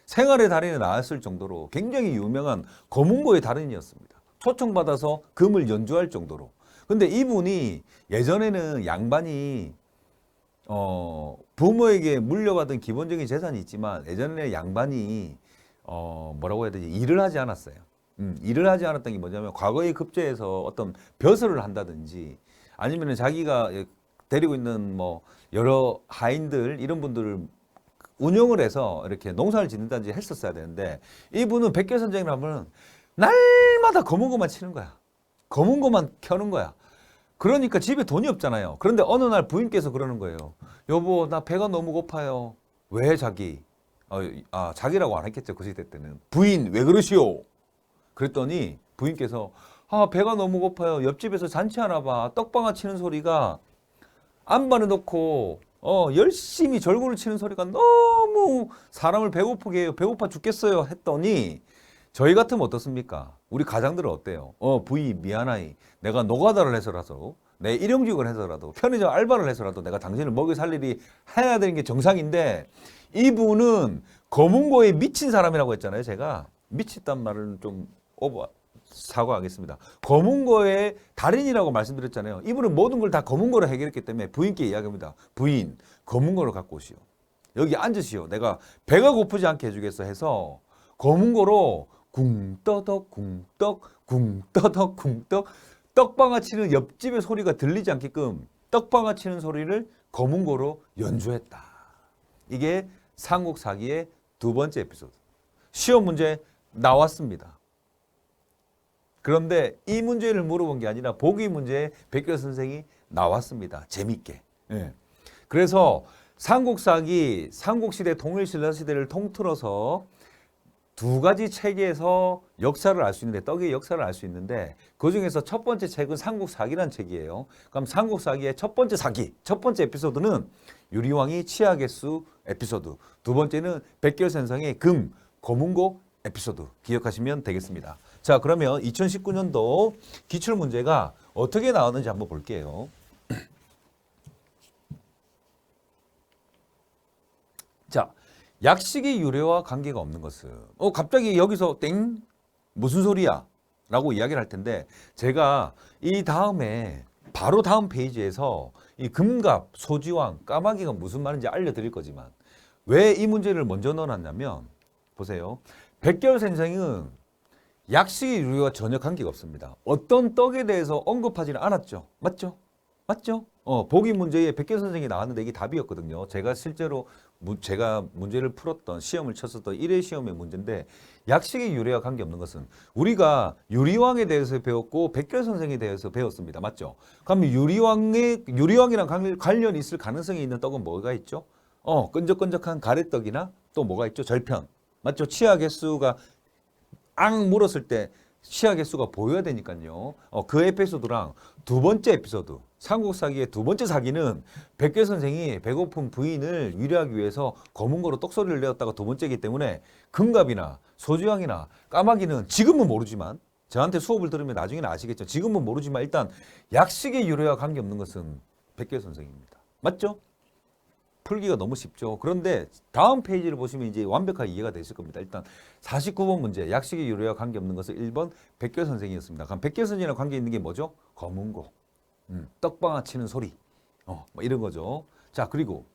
생활의 달인에 나왔을 정도로 굉장히 유명한 검은고의 달인이었습니다. 초청받아서 금을 연주할 정도로. 근데 이분이 예전에는 양반이 부모에게 물려받은 기본적인 재산이 있지만 예전에 양반이 뭐라고 해야 되지? 일을 하지 않았어요. 일을 하지 않았던 게 뭐냐면 과거의 급제에서 어떤 벼슬을 한다든지 아니면 자기가 데리고 있는 뭐 여러 하인들 이런 분들을 운영을 해서 이렇게 농사를 짓는다든지 했었어야 되는데 이분은 백결선생이라면 날마다 검은고만 치는 거야. 검은고만 켜는 거야. 그러니까 집에 돈이 없잖아요. 그런데 어느 날 부인께서 그러는 거예요. 여보, 나 배가 너무 고파요. 왜 자기? 자기라고 안 했겠죠. 그 시대 때는. 부인, 왜 그러시오? 그랬더니 부인께서 배가 너무 고파요. 옆집에서 잔치하나 봐. 떡방아 치는 소리가 안반에 넣고 열심히 절구를 치는 소리가 너무 사람을 배고프게 해요. 배고파 죽겠어요. 했더니 저희 같으면 어떻습니까? 우리 가장들은 어때요? 부이 미안하이. 내가 노가다를 해서라도 내 일용직을 해서라도 편의점 알바를 해서라도 내가 당신을 먹여 살 일이 해야 되는 게 정상인데 이분은 검은고에 미친 사람이라고 했잖아요. 제가 미쳤단 말은 좀 사과하겠습니다. 검은고의 달인이라고 말씀드렸잖아요. 이분은 모든 걸 다 검은고로 해결했기 때문에 부인께 이야기합니다. 부인, 검은고를 갖고 오시오. 여기 앉으시오. 내가 배가 고프지 않게 해주겠어 해서 검은고로 궁떠덕 궁떡 궁떠덕 궁떡 떡방아 치는 옆집의 소리가 들리지 않게끔 떡방아 치는 소리를 검은고로 연주했다. 이게 삼국사기의 두 번째 에피소드. 시험 문제 나왔습니다. 그런데 이 문제를 물어본 게 아니라 보기 문제에 백결 선생이 나왔습니다. 재밌게. 예. 그래서 삼국사기, 삼국시대, 통일신라시대를 통틀어서 두 가지 책에서 역사를 알 수 있는데 떡의 역사를 알 수 있는데 그중에서 첫 번째 책은 삼국사기라는 책이에요. 그럼 삼국사기의 첫 번째 사기, 첫 번째 에피소드는 유리왕이 치아개수 에피소드, 두 번째는 백결선생의 검은고 에피소드 기억하시면 되겠습니다. 자, 그러면 2019년도 기출문제가 어떻게 나왔는지 한번 볼게요. 자, 약식의 유래와 관계가 없는 것은 갑자기 여기서 땡? 무슨 소리야? 라고 이야기를 할 텐데 제가 이 다음에 바로 다음 페이지에서 이 금갑, 소지왕, 까마귀가 무슨 말인지 알려드릴 거지만 왜 이 문제를 먼저 넣어놨냐면 보세요. 백결선생은 약식의 유래와 전혀 관계가 없습니다. 어떤 떡에 대해서 언급하지는 않았죠. 맞죠? 맞죠? 보기 문제에 백계 선생이 나왔는데 이게 답이었거든요. 제가 실제로 제가 문제를 풀었던 시험을 쳤었던 1회 시험의 문제인데 약식의 유래와 관계없는 것은 우리가 유리왕에 대해서 배웠고 백계 선생에 대해서 배웠습니다. 맞죠? 그럼 유리왕이랑 관련이 있을 가능성이 있는 떡은 뭐가 있죠? 끈적끈적한 가래떡이나 또 뭐가 있죠? 절편. 맞죠? 치아 개수가 앙 물었을 때 치아 개수가 보여야 되니까요. 그 에피소드랑 두 번째 에피소드, 삼국사기의 두 번째 사기는 백계 선생이 배고픈 부인을 위로하기 위해서 검은 거로 똑소리를 내었다가 두 번째이기 때문에 금갑이나 소주왕이나 까마귀는 지금은 모르지만 저한테 수업을 들으면 나중에는 아시겠죠. 지금은 모르지만 일단 약식의 유래와 관계없는 것은 백계 선생입니다. 맞죠? 풀기가 너무 쉽죠. 그런데 다음 페이지를 보시면 이제 완벽하게 이해가 되실 겁니다. 일단 49번 문제 약식의 유래와 관계없는 것은 1번 백계 선생이었습니다. 그럼 백계 선생이랑 관계 있는 게 뭐죠? 검은고, 떡방아 치는 소리, 뭐 이런 거죠. 자, 그리고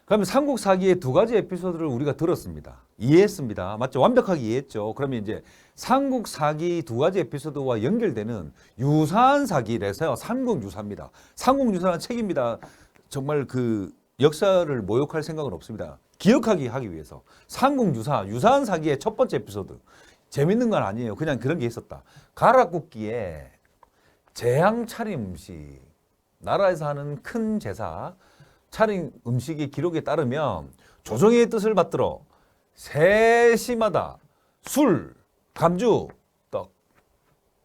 그러면 삼국사기의 두 가지 에피소드를 우리가 들었습니다. 이해했습니다. 맞죠? 완벽하게 이해했죠. 그러면 이제 삼국사기 두 가지 에피소드와 연결되는 유사한 사기래서요. 삼국유사입니다. 삼국유사는 책입니다. 정말 그 역사를 모욕할 생각은 없습니다. 기억하기 하기 위해서. 삼국유사, 유사한 사기의 첫 번째 에피소드. 재밌는 건 아니에요. 그냥 그런 게 있었다. 가락국기에 제향 차림 음식, 나라에서 하는 큰 제사, 차림 음식의 기록에 따르면 조정의 뜻을 받들어 세시마다 술, 감주, 떡,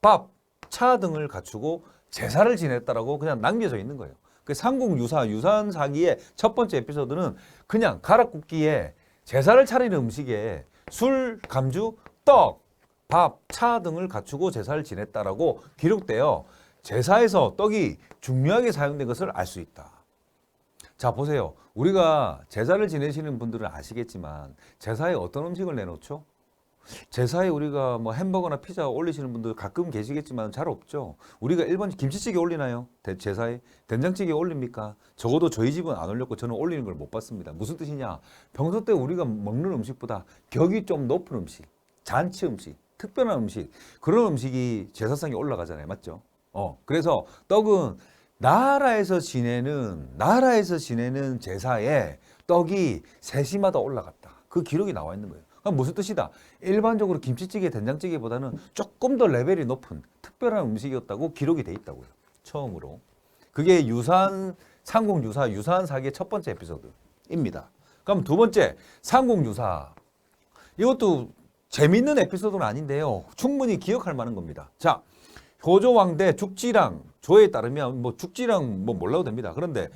밥, 차 등을 갖추고 제사를 지냈다라고 그냥 남겨져 있는 거예요. 그 삼국유사, 유사한 사기의 첫 번째 에피소드는 그냥 가락국기에 제사를 차리는 음식에 술, 감주, 떡, 밥, 차 등을 갖추고 제사를 지냈다라고 기록되어 제사에서 떡이 중요하게 사용된 것을 알 수 있다. 자, 보세요. 우리가 제사를 지내시는 분들은 아시겠지만 제사에 어떤 음식을 내놓죠? 제사에 우리가 뭐 햄버거나 피자 올리시는 분들 가끔 계시겠지만 잘 없죠. 우리가 일반 김치찌개 올리나요? 제사에 된장찌개 올립니까? 적어도 저희 집은 안 올렸고 저는 올리는 걸 못 봤습니다. 무슨 뜻이냐? 평소 때 우리가 먹는 음식보다 격이 좀 높은 음식, 잔치 음식, 특별한 음식, 그런 음식이 제사상에 올라가잖아요. 맞죠? 그래서 떡은 나라에서 지내는 제사에 떡이 세시마다 올라갔다. 그 기록이 나와 있는 거예요. 그럼 무슨 뜻이다? 일반적으로 김치찌개, 된장찌개보다는 조금 더 레벨이 높은 특별한 음식이었다고 기록이 돼 있다고요. 처음으로. 그게 삼국유사, 유사한 사기의 첫 번째 에피소드입니다. 그럼 두 번째, 삼국유사. 이것도 재밌는 에피소드는 아닌데요. 충분히 기억할 만한 겁니다. 자, 효조왕대 죽지랑, 조에 따르면 뭐 죽지랑 뭐 몰라도 됩니다. 그런데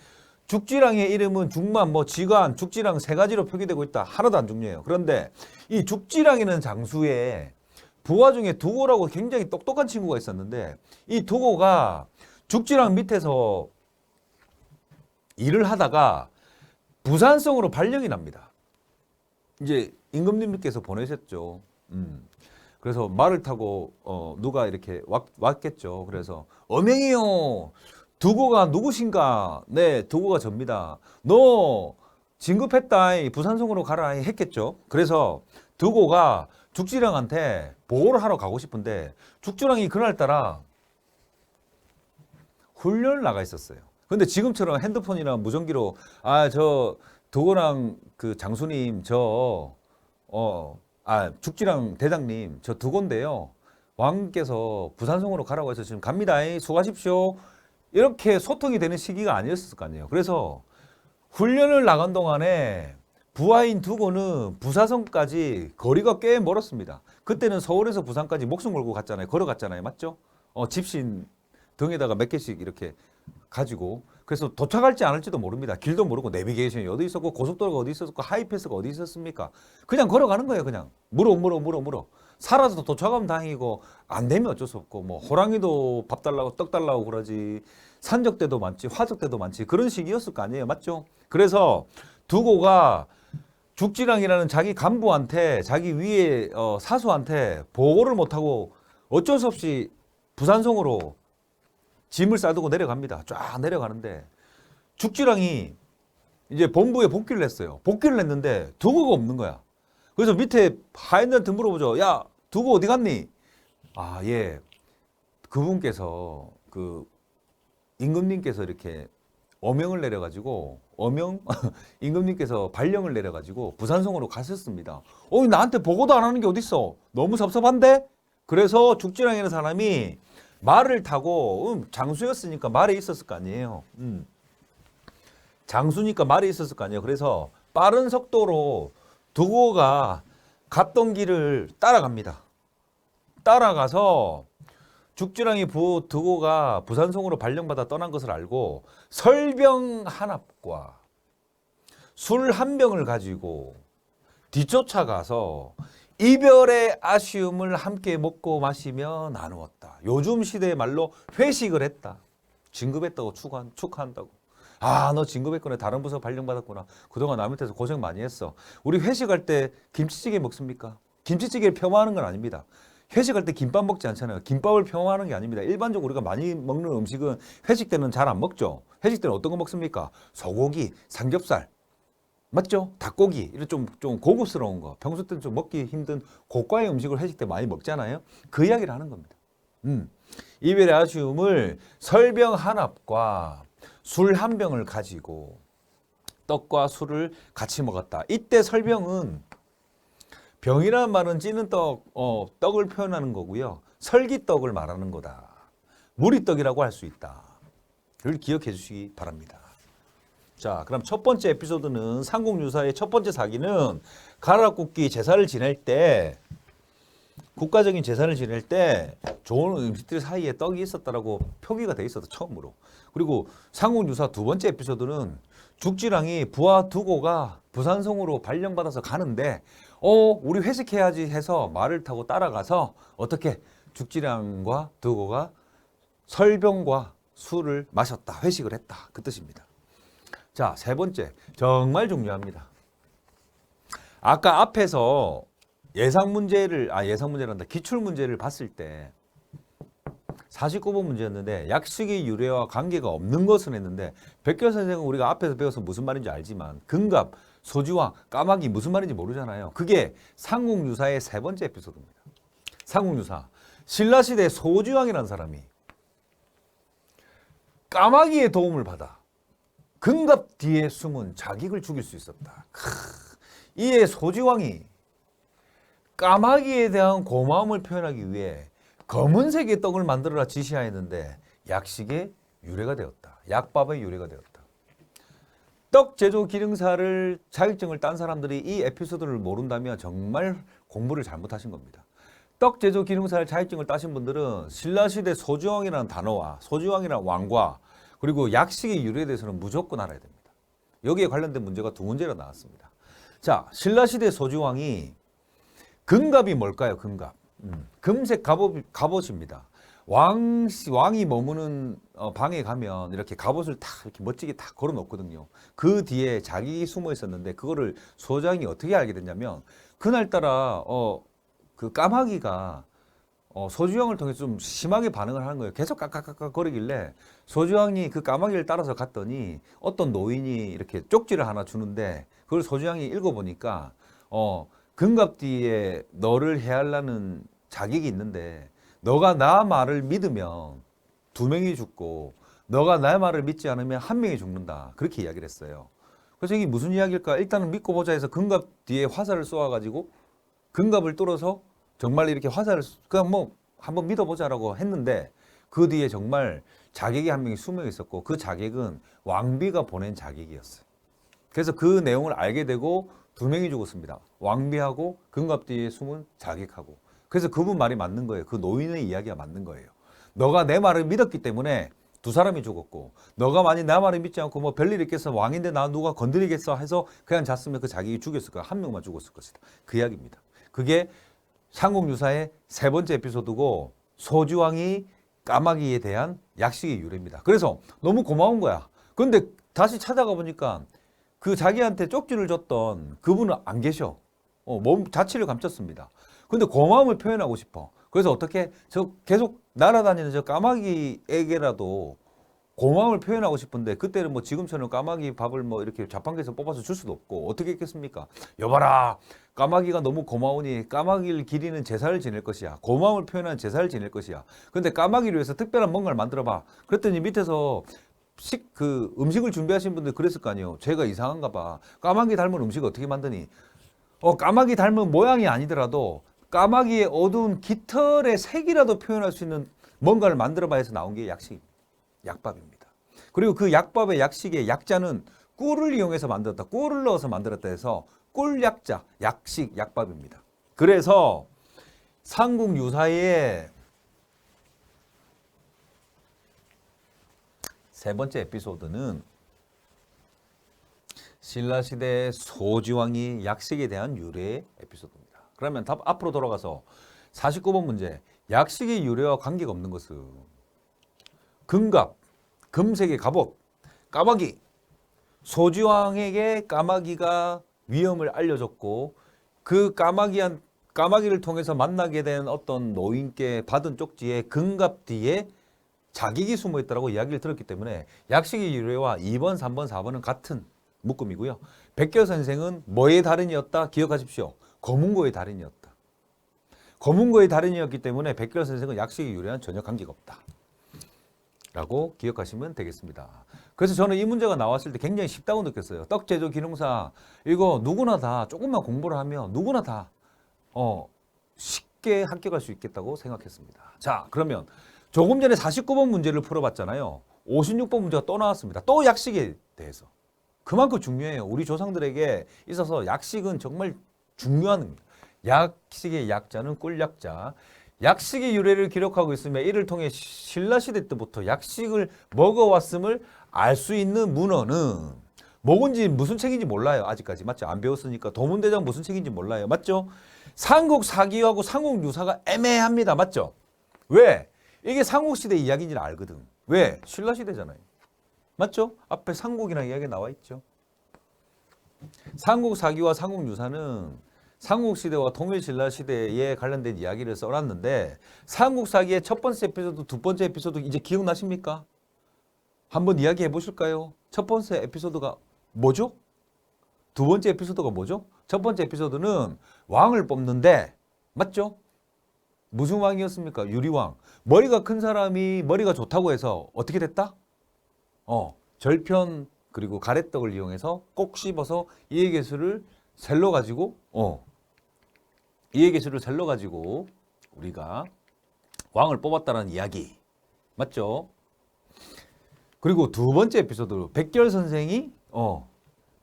죽지랑의 이름은 죽만, 지관, 죽지랑 세 가지로 표기되고 있다. 하나도 안 중요해요. 그런데 이 죽지랑이라는 장수에 부하 중에 두고라고 굉장히 똑똑한 친구가 있었는데 이 두고가 죽지랑 밑에서 일을 하다가 부산성으로 발령이 납니다. 이제 임금님께서 보내셨죠. 그래서 말을 타고 누가 이렇게 왔겠죠. 그래서 어명이요. 두고가 누구신가? 네, 두고가 접니다. 너 진급했다. 부산성으로 가라 했겠죠. 그래서 두고가 죽지랑한테 보고를 하러 가고 싶은데 죽지랑이 그날따라 훈련을 나가 있었어요. 근데 지금처럼 핸드폰이나 무전기로 저 두고랑 그 장수님 죽지랑 대장님 저 두고인데요. 왕께서 부산성으로 가라고 해서 지금 갑니다. 수고하십시오. 이렇게 소통이 되는 시기가 아니었을 거 아니에요. 그래서 훈련을 나간 동안에 부하인 두고는 부사성까지 거리가 꽤 멀었습니다. 그때는 서울에서 부산까지 목숨 걸고 갔잖아요. 걸어갔잖아요. 맞죠? 집신 등에다가 몇 개씩 이렇게 가지고 그래서 도착할지 안 할지도 모릅니다. 길도 모르고 내비게이션이 어디 있었고 고속도로가 어디 있었고 하이패스가 어디 있었습니까? 그냥 걸어가는 거예요. 그냥 물어. 살아서 도착하면 다행이고 안 되면 어쩔 수 없고 뭐 호랑이도 밥 달라고 떡 달라고 그러지 산적대도 많지 화적대도 많지 그런 시기였을 거 아니에요. 맞죠? 그래서 두고가 죽지랑이라는 자기 간부한테 자기 위에 사수한테 보고를 못하고 어쩔 수 없이 부산성으로 짐을 싸두고 내려갑니다. 쫙 내려가는데 죽지랑이 이제 본부에 복귀를 했어요. 복귀를 했는데 두고가 없는 거야. 그래서 밑에 하인들한테 물어보죠. 야, 두고 어디 갔니? 예. 그분께서 임금님께서 이렇게 어명을 내려가지고 임금님께서 발령을 내려가지고 부산성으로 가셨습니다. 나한테 보고도 안 하는 게 어딨어? 너무 섭섭한데? 그래서 죽지랑이라는 사람이 말을 타고 장수였으니까 말에 있었을 거 아니에요. 장수니까 말이 있었을 거 아니에요. 그래서 빠른 속도로 두고가 갔던 길을 따라갑니다. 따라가서 죽지랑이 두고가 부산성으로 발령받아 떠난 것을 알고 설병 한 합과 술 한 병을 가지고 뒤쫓아가서 이별의 아쉬움을 함께 먹고 마시며 나누었다. 요즘 시대의 말로 회식을 했다. 진급했다고 축하한다고. 너 진급했구나. 다른 부서 발령받았구나. 그동안 남 밑에서 고생 많이 했어. 우리 회식할 때 김치찌개 먹습니까? 김치찌개를 폄하하는 건 아닙니다. 회식할 때 김밥 먹지 않잖아요. 김밥을 폄하하는 게 아닙니다. 일반적으로 우리가 많이 먹는 음식은 회식 때는 잘 안 먹죠. 회식 때는 어떤 거 먹습니까? 소고기, 삼겹살, 맞죠? 닭고기, 이런 좀 고급스러운 거. 평소 때는 좀 먹기 힘든 고가의 음식을 회식 때 많이 먹잖아요. 그 이야기를 하는 겁니다. 이별의 아쉬움을 설병 한 합과 술 한 병을 가지고 떡과 술을 같이 먹었다. 이때 설병은 병이라는 말은 찌는 떡을 표현하는 거고요. 설기떡을 말하는 거다. 무리떡이라고 할 수 있다. 를 기억해 주시기 바랍니다. 자, 그럼 첫 번째 에피소드는 상국유사의 첫 번째 사기는 가락국기 제사를 지낼 때, 국가적인 제사를 지낼 때 좋은 음식들 사이에 떡이 있었다라고 표기가 돼 있었다, 처음으로. 그리고 상국유사 두 번째 에피소드는 죽지랑이 부하 두고가 부산성으로 발령받아서 가는데 우리 회식해야지 해서 말을 타고 따라가서 어떻게 죽지랑과 두고가 설병과 술을 마셨다, 회식을 했다, 그 뜻입니다. 자, 세 번째, 정말 중요합니다. 아까 앞에서 예상문제란다, 기출문제를 봤을 때 49번 문제였는데 약식의 유래와 관계가 없는 것은 했는데 백결 선생은 우리가 앞에서 배워서 무슨 말인지 알지만 금갑, 소지왕, 까마귀 무슨 말인지 모르잖아요. 그게 상국유사의 세 번째 에피소드입니다. 상국유사, 신라시대 소지왕이라는 사람이 까마귀의 도움을 받아 금갑 뒤에 숨은 자객을 죽일 수 있었다. 이에 소지왕이 까마귀에 대한 고마움을 표현하기 위해 검은색의 떡을 만들어라 지시하였는데 약식의 유래가 되었다. 약밥의 유래가 되었다. 떡 제조 기능사를 자격증을 딴 사람들이 이 에피소드를 모른다면 정말 공부를 잘못하신 겁니다. 떡 제조 기능사를 자격증을 따신 분들은 신라시대 소지왕이라는 단어와 소지왕이라는 왕과 그리고 약식의 유래에 대해서는 무조건 알아야 됩니다. 여기에 관련된 문제가 두 문제가 나왔습니다. 자, 신라시대 소지왕이 금갑이 뭘까요? 금갑. 금색 갑옷입니다. 왕이 머무는 방에 가면 이렇게 갑옷을 다 이렇게 멋지게 다 걸어 놓거든요. 그 뒤에 자기 숨어 있었는데 그거를 소장이 어떻게 알게 됐냐면 그날따라 그 까마귀가 소주왕을 통해서 좀 심하게 반응을 하는 거예요. 계속 깍깍깍깍 거리길래 소주왕이 그 까마귀를 따라서 갔더니 어떤 노인이 이렇게 쪽지를 하나 주는데 그걸 소주왕이 읽어보니까 금갑 뒤에 너를 해하려는 자객이 있는데 너가 나 말을 믿으면 2명이 죽고 너가 나 말을 믿지 않으면 1명이 죽는다. 그렇게 이야기를 했어요. 그래서 이게 무슨 이야기일까? 일단은 믿고 보자 해서 금갑 뒤에 화살을 쏘아가지고 금갑을 뚫어서 정말 이렇게 화살을 그냥 뭐 한번 믿어보자라고 했는데 그 뒤에 정말 자객이 1명이 숨어 있었고 그 자객은 왕비가 보낸 자객이었어요. 그래서 그 내용을 알게 되고 2명이 죽었습니다. 왕비하고 금갑 뒤에 숨은 자객하고. 그래서 그분 말이 맞는 거예요. 그 노인의 이야기가 맞는 거예요. 너가 내 말을 믿었기 때문에 2사람이 죽었고 너가 만약 내 말을 믿지 않고 뭐 별일 있겠어 왕인데 나 누가 건드리겠어 해서 그냥 잤으면 그 자객이 죽였을 거야. 1명만 죽었을 것이다. 그 이야기입니다. 그게 상국유사의 세 번째 에피소드고 소주왕이 까마귀에 대한 약식의 유래입니다. 그래서 너무 고마운 거야. 그런데 다시 찾아가 보니까 그 자기한테 쪽지를 줬던 그분은 안 계셔. 몸 자취를 감췄습니다. 근데 고마움을 표현하고 싶어. 그래서 어떻게 계속 날아다니는 저 까마귀에게라도 고마움을 표현하고 싶은데 그때는 뭐 지금처럼 까마귀 밥을 뭐 이렇게 자판기에서 뽑아서 줄 수도 없고 어떻게 했겠습니까? 여봐라, 까마귀가 너무 고마우니 까마귀를 기리는 제사를 지낼 것이야. 고마움을 표현하는 제사를 지낼 것이야. 근데 까마귀를 위해서 특별한 뭔가를 만들어봐. 그랬더니 밑에서 음식을 준비하신 분들 그랬을 거 아니에요. 제가 이상한가 봐. 까마귀 닮은 음식을 어떻게 만드니? 까마귀 닮은 모양이 아니더라도 까마귀의 어두운 깃털의 색이라도 표현할 수 있는 뭔가를 만들어봐 해서 나온 게 약밥입니다. 그리고 그 약밥의 약식의 약자는 꿀을 이용해서 만들었다. 꿀을 넣어서 만들었다 해서 꿀약자, 약식, 약밥입니다. 그래서 삼국유사의 세 번째 에피소드는 신라시대 소지왕이 약식에 대한 유래의 에피소드입니다. 그러면 앞으로 돌아가서 49번 문제. 약식의 유래와 관계가 없는 것은 금갑, 금색의 갑옷, 까마귀. 소지왕에게 까마귀가 위험을 알려줬고 그 까마귀를 통해서 만나게 된 어떤 노인께 받은 쪽지에 금갑 뒤에 자객이 숨어 있다고 이야기를 들었기 때문에 약식의 유래와 2번, 3번, 4번은 같은 묶음이고요. 백결 선생은 뭐의 달인이었다? 기억하십시오. 거문고의 달인이었다. 거문고의 달인이었기 때문에 백결 선생은 약식의 유래와는 전혀 관계가 없다. 라고 기억하시면 되겠습니다. 그래서 저는 이 문제가 나왔을 때 굉장히 쉽다고 느꼈어요. 떡제조 기능사 이거 누구나 다 조금만 공부를 하면 누구나 다 쉽게 합격할 수 있겠다고 생각했습니다. 자, 그러면 조금 전에 49번 문제를 풀어봤잖아요. 56번 문제가 또 나왔습니다. 또 약식에 대해서. 그만큼 중요해요. 우리 조상들에게 있어서 약식은 정말 중요한 겁니다. 약식의 약자는 꿀약자. 약식의 유래를 기록하고 있으며 이를 통해 신라시대 때부터 약식을 먹어왔음을 알 수 있는 문헌은 뭐든지 무슨 책인지 몰라요. 아직까지. 맞죠? 안 배웠으니까. 도문대장 무슨 책인지 몰라요. 맞죠? 삼국사기하고 삼국유사가 애매합니다. 맞죠? 왜? 이게 삼국시대 이야기인지는 알거든. 왜? 신라시대잖아요. 맞죠? 앞에 삼국이라는 이야기가 나와 있죠. 삼국사기와 삼국유사는 삼국시대와 통일신라시대에 관련된 이야기를 써놨는데 삼국사기의 첫 번째 에피소드, 두 번째 에피소드 이제 기억나십니까? 한번 이야기해 보실까요? 첫 번째 에피소드가 뭐죠? 두 번째 에피소드가 뭐죠? 첫 번째 에피소드는 왕을 뽑는데 맞죠? 무슨 왕이었습니까? 유리왕. 머리가 큰 사람이 머리가 좋다고 해서 어떻게 됐다? 절편 그리고 가래떡을 이용해서 꼭 씹어서 이해계수를 셀러 가지고 이해계수를 셀러 가지고 우리가 왕을 뽑았다는 이야기. 맞죠? 그리고 두 번째 에피소드 백결 선생이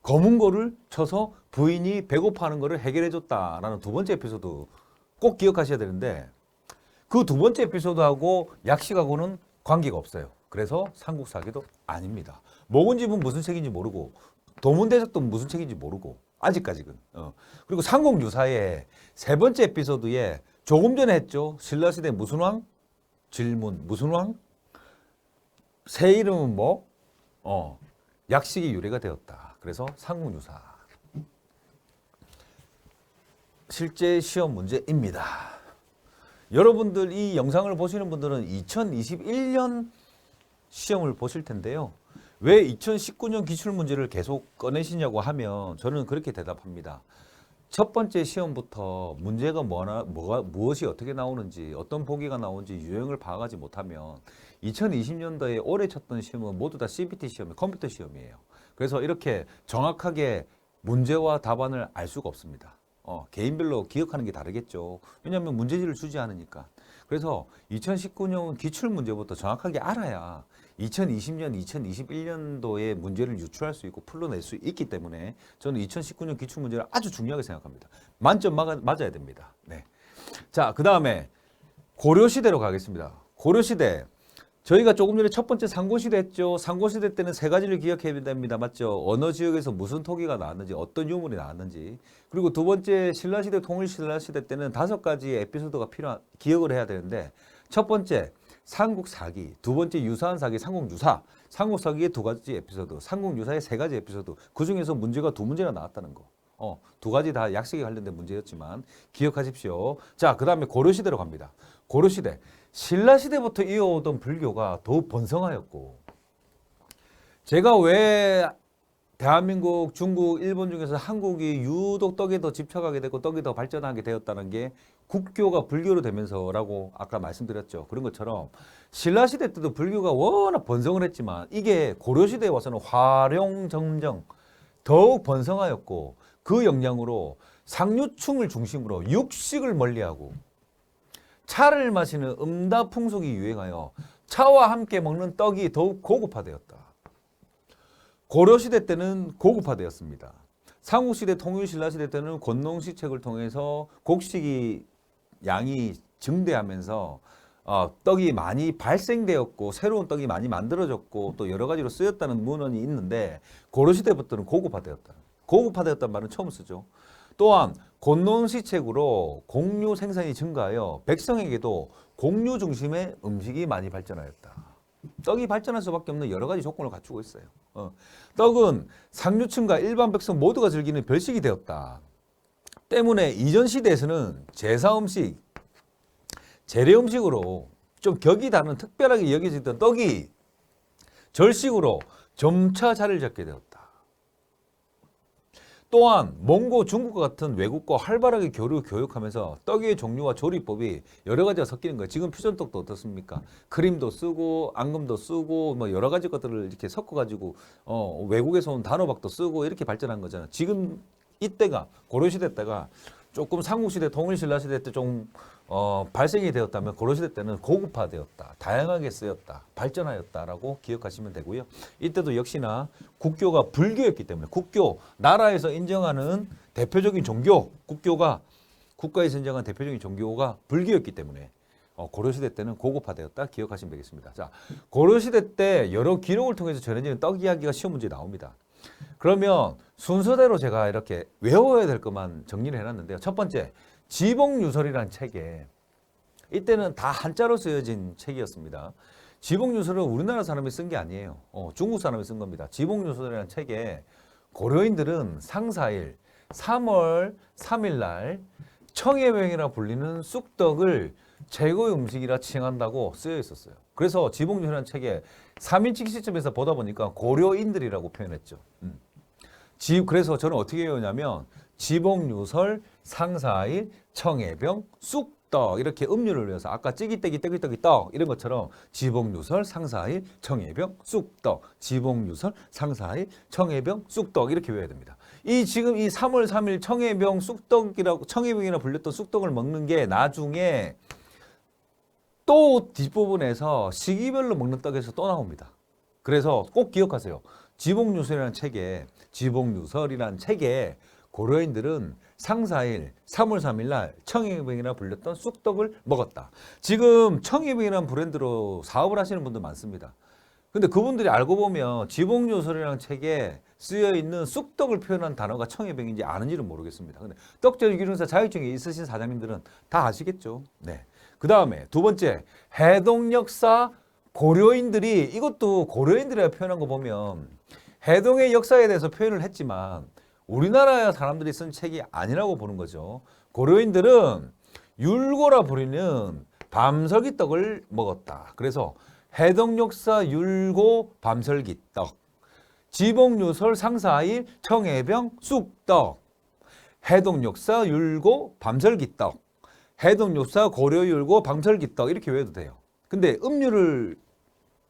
검은고를 쳐서 부인이 배고파하는 거를 해결해 줬다라는 두 번째 에피소드 꼭 기억하셔야 되는데 그 두 번째 에피소드하고 약식하고는 관계가 없어요. 그래서 삼국사기도 아닙니다. 목은집은 무슨 책인지 모르고 도문대작도 무슨 책인지 모르고 아직까지는. 그리고 삼국유사의 세 번째 에피소드에 조금 전에 했죠. 신라시대 무슨 왕? 질문 무슨 왕? 새 이름은 뭐? 약식이 유래가 되었다. 그래서 삼국유사. 실제 시험 문제입니다. 여러분들 이 영상을 보시는 분들은 2021년 시험을 보실 텐데요. 왜 2019년 기출문제를 계속 꺼내시냐고 하면 저는 그렇게 대답합니다. 첫 번째 시험부터 문제가 무엇이 어떻게 나오는지 어떤 보기가 나오는지 유형을 파악하지 못하면 2020년도에 올해 쳤던 시험은 모두 다 CBT 시험이 컴퓨터 시험이에요. 그래서 이렇게 정확하게 문제와 답안을 알 수가 없습니다. 개인별로 기억하는 게 다르겠죠. 왜냐하면 문제지를 주지 않으니까. 그래서 2019년 기출문제부터 정확하게 알아야 2020년, 2021년도에 문제를 유출할 수 있고 풀어낼 수 있기 때문에 저는 2019년 기출문제를 아주 중요하게 생각합니다. 만점 맞아야 됩니다. 네. 자, 그 다음에 고려시대로 가겠습니다. 고려시대. 저희가 조금 전에 첫 번째 상고시대 했죠. 상고시대 때는 세 가지를 기억해야 됩니다. 맞죠? 어느 지역에서 무슨 토기가 나왔는지, 어떤 유물이 나왔는지. 그리고 두 번째 신라시대, 통일신라시대 때는 5가지의 에피소드가 기억을 해야 되는데 첫 번째 삼국사기, 두 번째 유사한 사기, 삼국유사. 삼국사기의 2가지 에피소드, 삼국유사의 3가지 에피소드. 그중에서 문제가 2문제나 나왔다는 거. 2가지 다 약식에 관련된 문제였지만 기억하십시오. 자, 그 다음에 고려시대로 갑니다. 고려시대. 신라시대부터 이어오던 불교가 더욱 번성하였고 제가 왜 대한민국, 중국, 일본 중에서 한국이 유독 떡에 더 집착하게 되고 떡이 더 발전하게 되었다는 게 국교가 불교로 되면서라고 아까 말씀드렸죠. 그런 것처럼 신라시대 때도 불교가 워낙 번성을 했지만 이게 고려시대에 와서는 화룡점정 더욱 번성하였고 그 영향으로 상류층을 중심으로 육식을 멀리하고 차를 마시는 음다풍속이 유행하여 차와 함께 먹는 떡이 더욱 고급화되었다. 고려시대 때는 고급화되었습니다. 삼국시대, 통일신라시대 때는 권농시책을 통해서 곡식이 양이 증대하면서 떡이 많이 발생되었고 새로운 떡이 많이 만들어졌고 또 여러 가지로 쓰였다는 문헌이 있는데 고려시대부터는 고급화되었다. 고급화되었다는 말은 처음 쓰죠. 또한 권농시책으로 곡류 생산이 증가하여 백성에게도 곡류 중심의 음식이 많이 발전하였다. 떡이 발전할 수밖에 없는 여러 가지 조건을 갖추고 있어요. 떡은 상류층과 일반 백성 모두가 즐기는 별식이 되었다. 때문에 이전 시대에서는 제사 음식, 재래 음식으로 좀 격이 다른 특별하게 여겨지던 떡이 절식으로 점차 자리를 잡게 되었다. 또한 몽고, 중국과 같은 외국과 활발하게 교육하면서 떡의 종류와 조리법이 여러 가지가 섞이는 거예요. 지금 퓨전떡도 어떻습니까? 크림도 쓰고 앙금도 쓰고 뭐 여러 가지 것들을 이렇게 섞어가지고 외국에서 온 단호박도 쓰고 이렇게 발전한 거잖아요. 지금 이때가 고려시대 때가 조금 삼국시대, 통일신라시대 때 좀 발생이 되었다면 고려시대 때는 고급화되었다. 다양하게 쓰였다. 발전하였다라고 기억하시면 되고요. 이때도 역시나 국교가 불교였기 때문에 국교, 나라에서 인정하는 대표적인 종교, 국교가 국가에서 인정한 대표적인 종교가 불교였기 때문에 고려시대 때는 고급화되었다. 기억하시면 되겠습니다. 자, 고려시대 때 여러 기록을 통해서 전해지는 떡 이야기가 시험 문제에 나옵니다. 그러면 순서대로 제가 이렇게 외워야 될 것만 정리를 해놨는데요. 첫 번째, 지복유설이라는 책에 이때는 다 한자로 쓰여진 책이었습니다. 지복유설은 우리나라 사람이 쓴 게 아니에요. 중국 사람이 쓴 겁니다. 지복유설이라는 책에 고려인들은 상사일 3월 3일 날 청해병이라 불리는 쑥떡을 최고의 음식이라 칭한다고 쓰여 있었어요. 그래서 지복유설이라는 책에 3인칭 시점에서 보다 보니까 고려인들이라고 표현했죠. 그래서 저는 어떻게 해오냐면 지복유설, 상사일, 청해병, 쑥떡 이렇게 음료를 위해서 아까 찌기떼기 떼기떼기 떡 이런 것처럼 지복유설, 상사일, 청해병, 쑥떡, 지복유설, 상사일, 청해병, 쑥떡 이렇게 외워야 됩니다. 지금 이 3월 3일 청해병 청해병이라 불렸던 쑥떡을 먹는 게 나중에 또 뒷부분에서 시기별로 먹는 떡에서 또 나옵니다. 그래서 꼭 기억하세요. 지복유설이라는 책에 고려인들은 상사일 3월 3일 날 청해병이라 불렸던 쑥떡을 먹었다. 지금 청해병이라는 브랜드로 사업을 하시는 분도 많습니다. 근데 그분들이 알고 보면 지복유설이라는 책에 쓰여 있는 쑥떡을 표현한 단어가 청해병인지 아는지는 모르겠습니다. 근데 떡제기능사 자격증이 있으신 사장님들은 다 아시겠죠. 네. 그 다음에 두 번째, 해동역사 고려인들이 이것도 고려인들이라 표현한 거 보면 해동의 역사에 대해서 표현을 했지만 우리나라 사람들이 쓴 책이 아니라고 보는 거죠. 고려인들은 율고라 부르는 밤설기떡을 먹었다. 그래서 해동역사 율고 밤설기떡, 지복유설 상사일 청해병 쑥떡, 해동역사 율고 밤설기떡, 해동역사 고려율고 밤설기떡 이렇게 외워도 돼요. 근데 음료를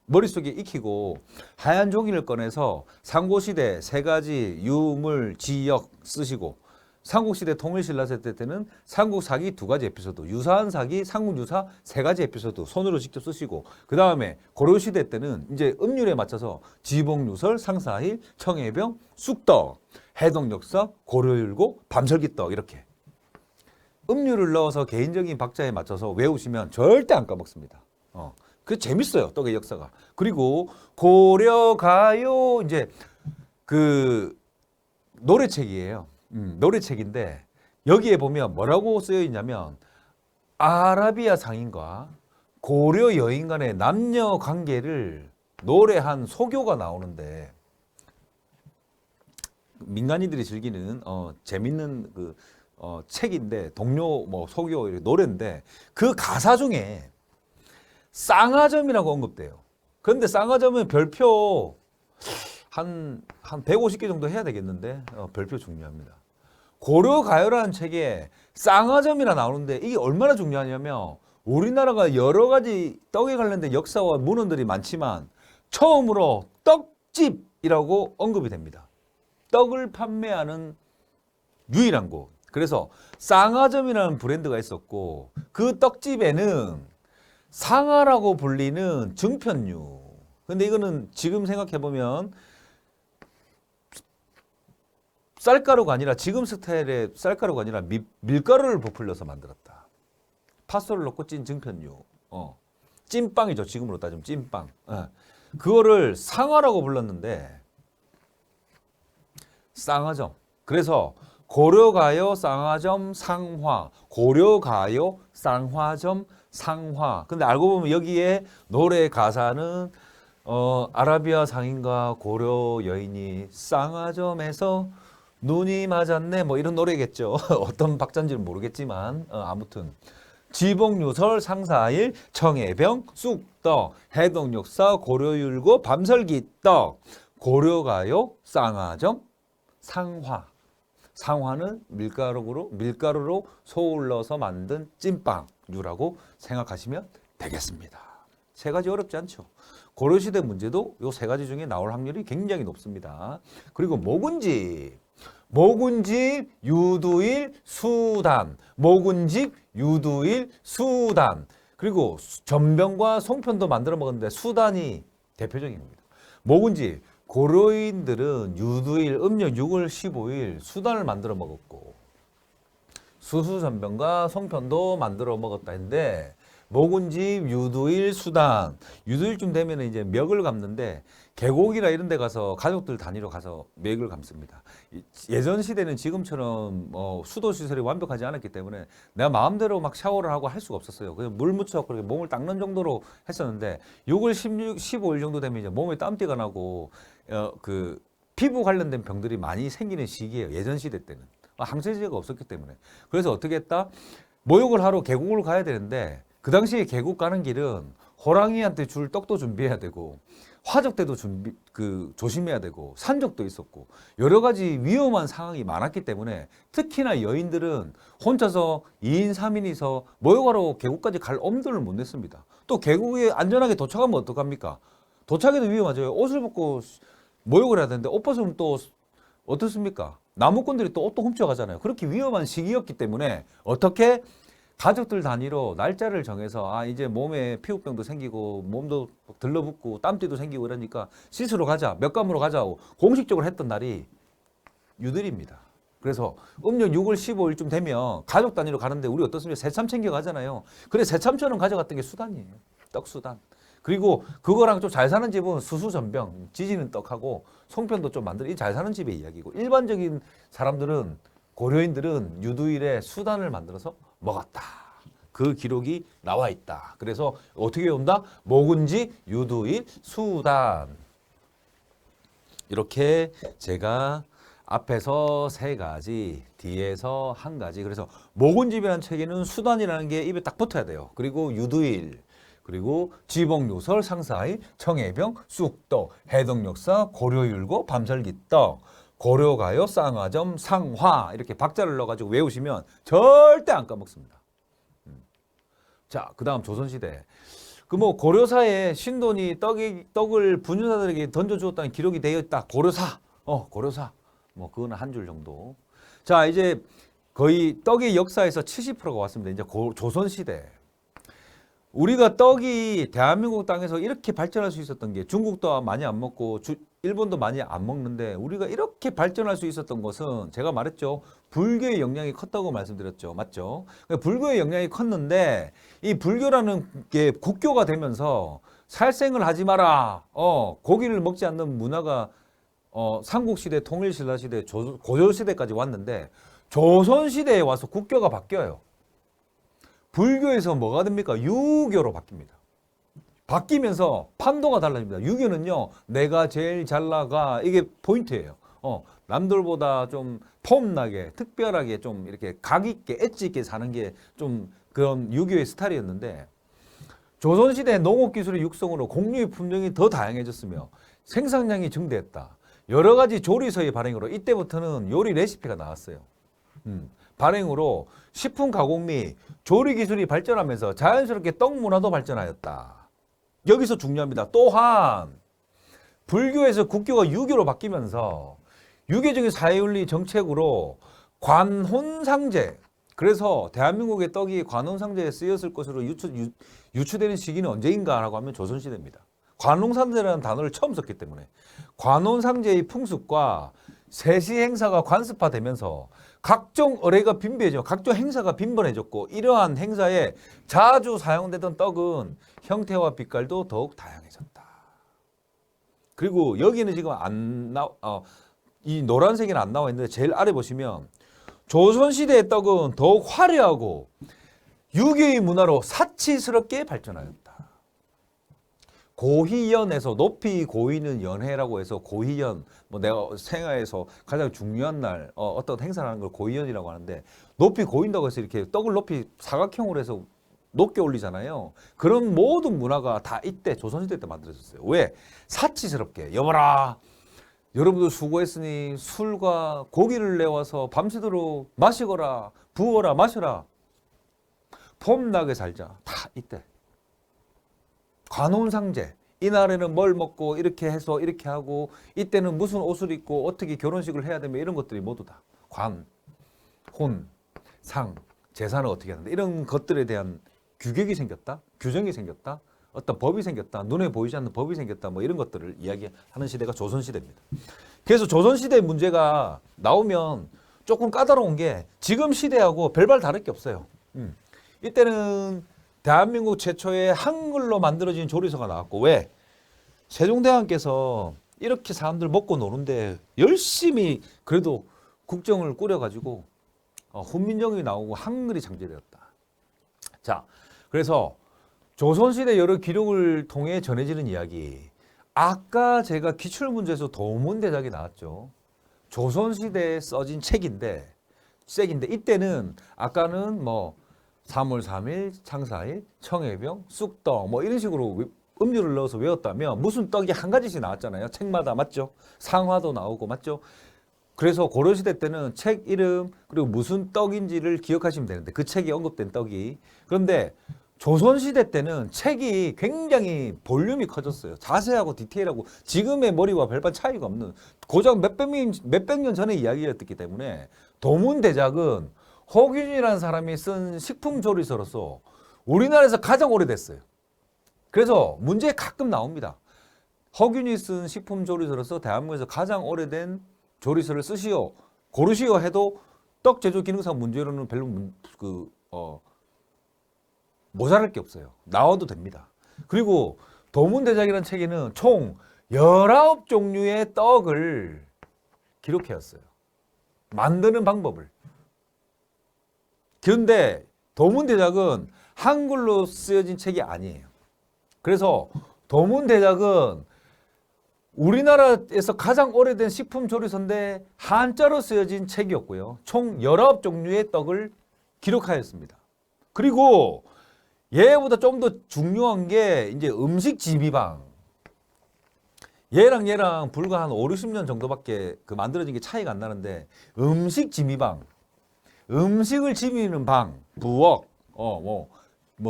머릿속에 익히고 하얀 종이를 꺼내서 삼국시대 세 가지 유물, 지역 쓰시고 삼국시대 통일신라시대 때는 삼국사기 2가지 에피소드, 유사한 사기, 삼국유사 3가지 에피소드 손으로 직접 쓰시고 그 다음에 고려시대 때는 이제 음률에 맞춰서 지복유설, 상사일, 청해병, 쑥떡, 해동역사, 고려율고, 밤설기떡 이렇게 음률을 넣어서 개인적인 박자에 맞춰서 외우시면 절대 안 까먹습니다. 그 재밌어요. 떡의 역사가. 그리고 고려가요 이제 그 노래책이에요. 노래책인데 여기에 보면 뭐라고 쓰여 있냐면 아라비아 상인과 고려 여인 간의 남녀 관계를 노래한 소교가 나오는데 민간인들이 즐기는 재밌는 그 책인데 동료 뭐 소교 노래인데 그 가사 중에 쌍화점이라고 언급돼요. 그런데 쌍화점은 별표 한 150개 정도 해야 되겠는데 별표 중요합니다. 고려가요라는 책에 쌍화점이라 나오는데 이게 얼마나 중요하냐면 우리나라가 여러 가지 떡에 관련된 역사와 문헌들이 많지만 처음으로 떡집이라고 언급이 됩니다. 떡을 판매하는 유일한 곳. 그래서 쌍화점이라는 브랜드가 있었고 그 떡집에는 상화라고 불리는 증편류. 근데 이거는 지금 생각해보면 쌀가루가 아니라 지금 스타일의 쌀가루가 아니라 밀가루를 부풀려서 만들었다. 팥소를 넣고 찐 증편류. 찐빵이죠. 지금으로 따지면 찐빵. 그거를 상화라고 불렀는데 쌍화점. 그래서 고려가요 쌍화점 상화. 고려가요 쌍화점 상화. 근데 알고 보면 여기에 노래 가사는 아라비아 상인과 고려 여인이 쌍화점에서 눈이 맞았네 뭐 이런 노래겠죠. 어떤 박자인지는 모르겠지만 아무튼 지복유설 상사일 청해병 쑥떡 해동역사 고려율고 밤설기떡 고려가요 쌍화점 상화. 상화는 밀가루로 소울러서 만든 찐빵류라고 생각하시면 되겠습니다. 세 가지 어렵지 않죠. 고려시대 문제도 이 세 가지 중에 나올 확률이 굉장히 높습니다. 그리고 묵은집, 유두일, 수단. 묵은집, 유두일, 수단. 그리고 전병과 송편도 만들어 먹었는데 수단이 대표적입니다. 묵은집, 고려인들은 유두일, 음력 6월 15일 수단을 만들어 먹었고 수수전병과 송편도 만들어 먹었다 했는데 묵은집, 유두일, 수단. 유두일쯤 되면 이제 멱을 감는데 계곡이나 이런 데 가서 가족들 단위로 가서 멱을 감습니다. 예전 시대는 지금처럼 수도 시설이 완벽하지 않았기 때문에 내가 마음대로 막 샤워를 하고 할 수가 없었어요. 그냥 물 묻혀 그렇게 몸을 닦는 정도로 했었는데 6월 15일 정도 되면 이제 몸에 땀띠가 나고 그 피부 관련된 병들이 많이 생기는 시기예요. 예전 시대 때는 항생제가 없었기 때문에. 그래서 어떻게 했다? 모욕을 하러 계곡을 가야 되는데 그 당시에 계곡 가는 길은 호랑이한테 줄 떡도 준비해야 되고 화적 때도 조심해야 되고 산적도 있었고 여러 가지 위험한 상황이 많았기 때문에 특히나 여인들은 혼자서 2인 3인이서 모욕하러 계곡까지 갈 엄두를 못 냈습니다. 또 계곡에 안전하게 도착하면 어떡합니까? 도착해도 위험하죠. 옷을 벗고 모욕을 해야 되는데 옷 벗으면 또 어떻습니까? 나무꾼들이 또 옷도 훔쳐가잖아요. 그렇게 위험한 시기였기 때문에 어떻게 가족들 단위로 날짜를 정해서 이제 몸에 피부병도 생기고 몸도 들러붙고 땀띠도 생기고 이러니까 씻으러 가자, 몇감으로 가자고 공식적으로 했던 날이 유들입니다. 그래서 음력 6월 15일쯤 되면 가족 단위로 가는데 우리 어떻습니까? 새참 챙겨 가잖아요. 그래 새참처럼 가져갔던 게 수단이에요. 떡수단. 그리고 그거랑 좀 잘 사는 집은 수수전병, 지지는 떡하고 송편도 좀 만들어 이 잘 사는 집의 이야기고 일반적인 사람들은 고려인들은 유두일에 수단을 만들어서 먹었다. 그 기록이 나와 있다. 그래서 어떻게 온다? 묵은지, 유두일, 수단. 이렇게 제가 앞에서 세 가지, 뒤에서 한 가지. 그래서 묵은집이라는 책에는 수단이라는 게 입에 딱 붙어야 돼요. 그리고 유두일, 그리고 지복유설, 상사일, 청해병, 쑥떡, 해동역사, 고려율고, 밤설기떡. 고려가요, 쌍화점, 상화 이렇게 박자를 넣어가지고 외우시면 절대 안 까먹습니다. 자, 그 다음 조선시대. 고려사에 신돈이 떡을 분유사들에게 던져주었다는 기록이 되어 있다. 고려사. 고려사. 그거는 한 줄 정도. 자, 이제 거의 떡의 역사에서 70%가 왔습니다. 이제 조선시대. 우리가 떡이 대한민국 땅에서 이렇게 발전할 수 있었던 게 중국도 많이 안 먹고 일본도 많이 안 먹는데 우리가 이렇게 발전할 수 있었던 것은 제가 말했죠. 불교의 영향이 컸다고 말씀드렸죠. 맞죠? 불교의 영향이 컸는데 이 불교라는 게 국교가 되면서 살생을 하지 마라. 고기를 먹지 않는 문화가 삼국시대, 통일신라시대, 고려시대까지 왔는데 조선시대에 와서 국교가 바뀌어요. 불교에서 뭐가 됩니까? 유교로 바뀝니다. 바뀌면서 판도가 달라집니다. 유교는요, 내가 제일 잘 나가. 이게 포인트예요. 남들보다 좀 폼나게, 특별하게 좀 이렇게 각 있게, 엣지 있게 사는 게 좀 그런 유교의 스타일이었는데, 조선시대 농업기술의 육성으로 공유의 품종이 더 다양해졌으며, 생산량이 증대했다. 여러 가지 조리서의 발행으로 이때부터는 요리 레시피가 나왔어요. 발행으로 식품 가공 및 조리 기술이 발전하면서 자연스럽게 떡 문화도 발전하였다. 여기서 중요합니다. 또한 불교에서 국교가 유교로 바뀌면서 유교적인 사회윤리 정책으로 관혼상제, 그래서 대한민국의 떡이 관혼상제에 쓰였을 것으로 유추되는 시기는 언제인가라고 하면 조선시대입니다. 관혼상제라는 단어를 처음 썼기 때문에 관혼상제의 풍습과 세시 행사가 관습화되면서 각종 의례가 빈비해져, 각종 행사가 빈번해졌고, 이러한 행사에 자주 사용되던 떡은 형태와 빛깔도 더욱 다양해졌다. 그리고 여기는 지금 이 노란색은 안 나와 있는데 제일 아래 보시면 조선시대의 떡은 더욱 화려하고 유교의 문화로 사치스럽게 발전하였다. 고희연에서 높이 고이는 연회라고 해서 고희연, 뭐 내가 생애에서 가장 중요한 날 어떤 행사를 하는 걸 고희연이라고 하는데, 높이 고인다고 해서 이렇게 떡을 높이 사각형으로 해서 높게 올리잖아요. 그런 모든 문화가 다 이때 조선시대 때 만들어졌어요. 왜? 사치스럽게. 여보라, 여러분들 수고했으니 술과 고기를 내와서 밤새도록 마시거라, 부어라, 마셔라. 폼나게 살자. 다 이때. 관혼상제. 이날에는 뭘 먹고 이렇게 해서 이렇게 하고, 이때는 무슨 옷을 입고 어떻게 결혼식을 해야 되면 이런 것들이 모두 다 관, 혼, 상, 재산을 어떻게 하는데, 이런 것들에 대한 규격이 생겼다, 규정이 생겼다, 어떤 법이 생겼다, 눈에 보이지 않는 법이 생겼다, 뭐 이런 것들을 이야기하는 시대가 조선시대입니다. 그래서 조선시대 문제가 나오면 조금 까다로운 게 지금 시대하고 별반 다를 게 없어요. 이때는 대한민국 최초의 한글로 만들어진 조리서가 나왔고, 왜? 세종대왕께서 이렇게 사람들 먹고 노는데 열심히 그래도 국정을 꾸려가지고 훈민정음이 나오고 한글이 창제되었다. 자, 그래서 조선시대 여러 기록을 통해 전해지는 이야기. 아까 제가 기출문제에서 도문대작이 나왔죠. 조선시대에 써진 책인데 이때는 아까는 뭐 3월 3일, 창사일, 청해병, 쑥떡 뭐 이런 식으로 음료를 넣어서 외웠다면 무슨 떡이 한 가지씩 나왔잖아요. 책마다, 맞죠? 상화도 나오고, 맞죠? 그래서 고려시대 때는 책 이름 그리고 무슨 떡인지를 기억하시면 되는데, 그 책에 언급된 떡이. 그런데 조선시대 때는 책이 굉장히 볼륨이 커졌어요. 자세하고 디테일하고 지금의 머리와 별반 차이가 없는, 고작 몇백 년 전의 이야기였기 때문에 도문대작은 허균이라는 사람이 쓴 식품조리서로서 우리나라에서 가장 오래됐어요. 그래서 문제에 가끔 나옵니다. 허균이 쓴 식품조리서로서 대한민국에서 가장 오래된 조리서를 쓰시오, 고르시오 해도 떡 제조 기능상 문제로는 별로 모자랄 게 없어요. 나와도 됩니다. 그리고 도문대작이라는 책에는 총 19종류의 떡을 기록해왔어요. 만드는 방법을. 그런데 도문대작은 한글로 쓰여진 책이 아니에요. 그래서 도문대작은 우리나라에서 가장 오래된 식품조리서인데 한자로 쓰여진 책이었고요. 총 19종류의 떡을 기록하였습니다. 그리고 얘보다 좀 더 중요한 게 이제 음식 지미방. 얘랑 불과 한 5, 60년 정도밖에 그 만들어진 게 차이가 안 나는데, 음식 지미방. 음식을 지미는 방, 부엌,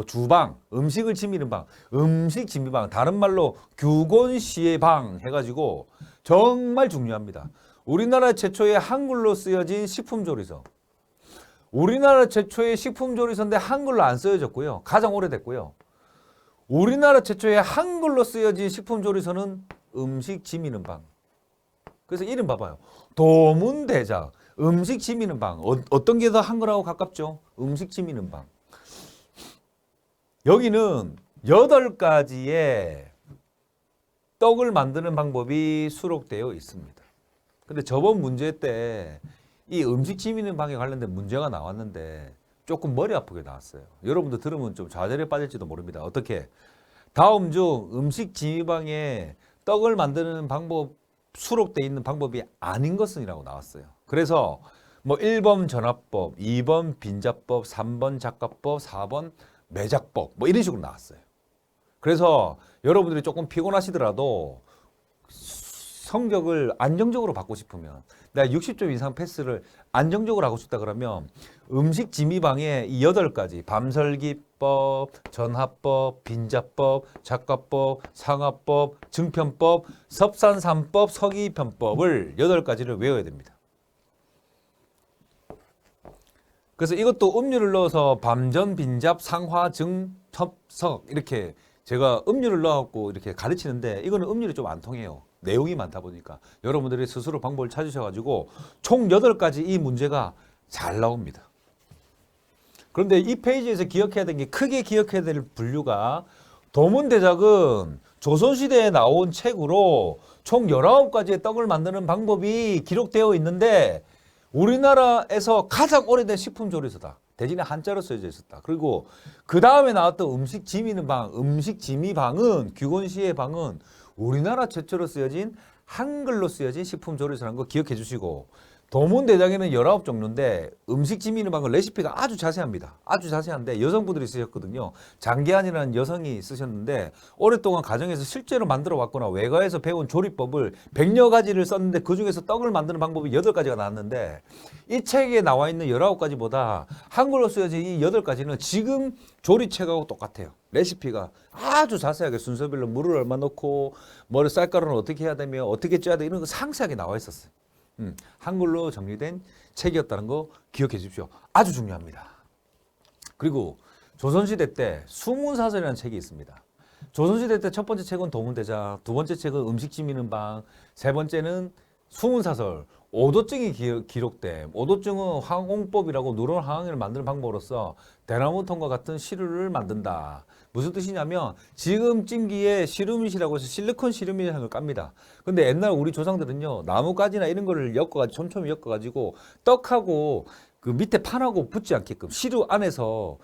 주방, 음식을 지미는 방, 음식 지미방, 다른 말로 규곤시의 방 해가지고 정말 중요합니다. 우리나라 최초의 한글로 쓰여진 식품조리서. 우리나라 최초의 식품조리서인데 한글로 안 쓰여졌고요. 가장 오래됐고요. 우리나라 최초의 한글로 쓰여진 식품조리서는 음식 지미는 방. 그래서 이름 봐봐요. 도문대작, 음식 지미는 방. 어떤 게 더 한글하고 가깝죠? 음식 지미는 방. 여기는 8가지의 떡을 만드는 방법이 수록되어 있습니다. 근데 저번 문제 때 이 음식 지미는 방에 관련된 문제가 나왔는데 조금 머리 아프게 나왔어요. 여러분들 들으면 좀 좌절에 빠질지도 모릅니다. 어떻게? 다음 중 음식 지미방에 떡을 만드는 방법, 수록되어 있는 방법이 아닌 것은이라고 나왔어요. 그래서 뭐 1번 전화법, 2번 빈자법, 3번 작가법, 4번 매작법 뭐 이런 식으로 나왔어요. 그래서 여러분들이 조금 피곤하시더라도 성적을 안정적으로 받고 싶으면 내가 60점 이상 패스를 안정적으로 하고 싶다 그러면 음식 지미방에 이 8가지 밤설기법, 전화법, 빈자법, 작가법, 상화법, 증편법, 섭산삼법, 서기편법을 8가지를 외워야 됩니다. 그래서 이것도 음료를 넣어서 밤전, 빈잡, 상화, 증, 첩석 이렇게 제가 음료를 넣어갖고 이렇게 가르치는데 이거는 음료를 좀 안 통해요. 내용이 많다 보니까 여러분들이 스스로 방법을 찾으셔가지고 총 8가지 이 문제가 잘 나옵니다. 그런데 이 페이지에서 기억해야 되는 게 크게 기억해야 될 분류가 도문대작은 조선시대에 나온 책으로 총 19가지의 떡을 만드는 방법이 기록되어 있는데 우리나라에서 가장 오래된 식품조리서다. 대신에 한자로 쓰여져 있었다. 그리고 그 다음에 나왔던 음식지미방은 규건시의 방은 우리나라 최초로 쓰여진 한글로 쓰여진 식품조리서라는 거 기억해 주시고 도문대작에는 19종류인데 음식지미는 방금 레시피가 아주 자세합니다. 아주 자세한데 여성분들이 쓰셨거든요. 장계안이라는 여성이 쓰셨는데 오랫동안 가정에서 실제로 만들어 왔거나 외가에서 배운 조리법을 100여 가지를 썼는데 그중에서 떡을 만드는 방법이 8가지가 나왔는데 이 책에 나와 있는 19가지보다 한글로 쓰여진 이 8가지는 지금 조리책하고 똑같아요. 레시피가 아주 자세하게 순서별로 물을 얼마 넣고 뭐를 쌀가루는 어떻게 해야 되며 어떻게 쪄야 돼 이런 거 상세하게 나와 있었어요. 한글로 정리된 책이었다는 거 기억해 주십시오. 아주 중요합니다. 그리고 조선시대 때 수문사설이라는 책이 있습니다. 조선시대 때 첫 번째 책은 도문대작, 두 번째 책은 음식지미는 방, 세 번째는 수문사설, 오도증이 기록돼. 오도증은 항옹법이라고 누런 항을 만드는 방법으로서 대나무통과 같은 시루를 만든다. 무슨 뜻이냐면 지금 찜기에 시루밋이라고 해서 실리콘 시루밋이라는 걸 깝니다. 근데 옛날 우리 조상들은요 나뭇가지나 이런 거를 엮어가지고 촘촘히 엮어가지고 떡하고 그 밑에 판하고 붙지 않게끔 시루 안에서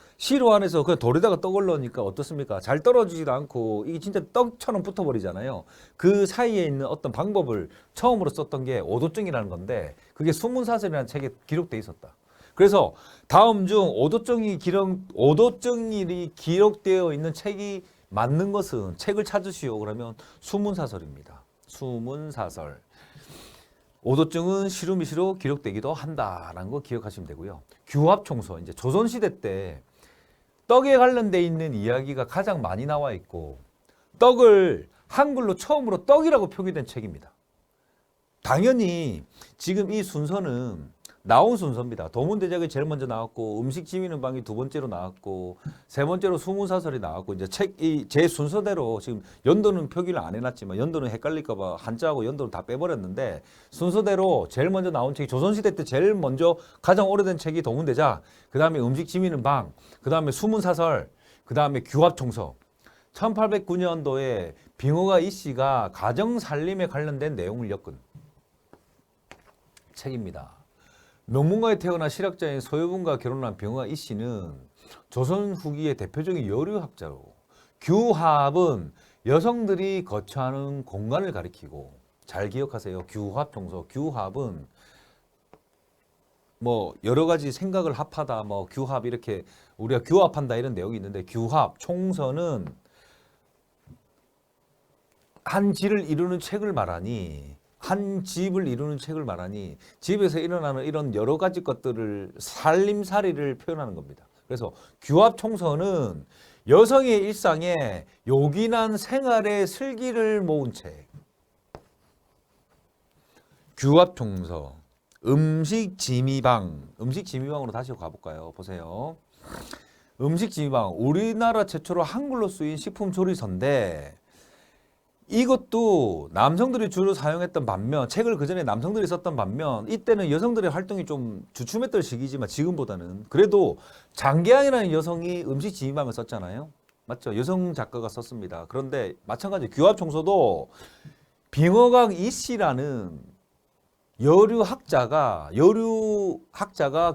그냥 돌에다가 떡을 넣으니까 어떻습니까? 잘 떨어지지도 않고 이게 진짜 떡처럼 붙어버리잖아요. 그 사이에 있는 어떤 방법을 처음으로 썼던 게 오도증이라는 건데 그게 수문사설이라는 책에 기록돼 있었다. 그래서 다음 중 오도증이 기록되어 있는 책이 맞는 것은 책을 찾으시오. 그러면 수문사설입니다. 수문사설. 오도증은 시루미시로 기록되기도 한다라는 거 기억하시면 되고요. 규합총서, 이제 조선시대 때 떡에 관련돼 있는 이야기가 가장 많이 나와 있고 떡을 한글로 처음으로 떡이라고 표기된 책입니다. 당연히 지금 이 순서는 나온 순서입니다. 도문대작이 제일 먼저 나왔고 음식지미는 방이 두 번째로 나왔고 세 번째로 수문사설이 나왔고 이제 책이 제 순서대로 지금 연도는 표기를 안 해놨지만 연도는 헷갈릴까봐 한자하고 연도를 다 빼버렸는데 순서대로 제일 먼저 나온 책이 조선시대 때 제일 먼저 가장 오래된 책이 도문대작, 그 다음에 음식지미는 방, 그 다음에 수문사설, 그 다음에 규합총서. 1809년도에 빙어가 이씨가 가정살림에 관련된 내용을 엮은 책입니다. 명문가에 태어나 실학자인 소유분과 결혼한 빙어가 이씨는 조선 후기의 대표적인 여류학자로 규합은 여성들이 거처하는 공간을 가리키고 잘 기억하세요. 규합총서. 규합은 뭐 여러 가지 생각을 합하다 뭐 규합 이렇게 우리가 규합한다 이런 내용이 있는데 규합 총서는 한 지를 이루는 책을 말하니 한 집을 이루는 책을 말하니 집에서 일어나는 이런 여러 가지 것들을 살림살이를 표현하는 겁니다. 그래서 규합총서는 여성의 일상에 요긴한 생활의 슬기를 모은 책. 규합총서. 음식지미방으로 다시 가볼까요? 보세요. 음식지미방, 우리나라 최초로 한글로 쓰인 식품조리서인데 이것도 남성들이 주로 사용했던 반면 책을 그전에 남성들이 썼던 반면 이때는 여성들의 활동이 좀 주춤했던 시기지만 지금보다는 그래도 장계안이라는 여성이 음식지미방을 썼잖아요. 맞죠? 여성 작가가 썼습니다. 그런데 마찬가지 규합총서도 빙어각 이씨라는 여류학자가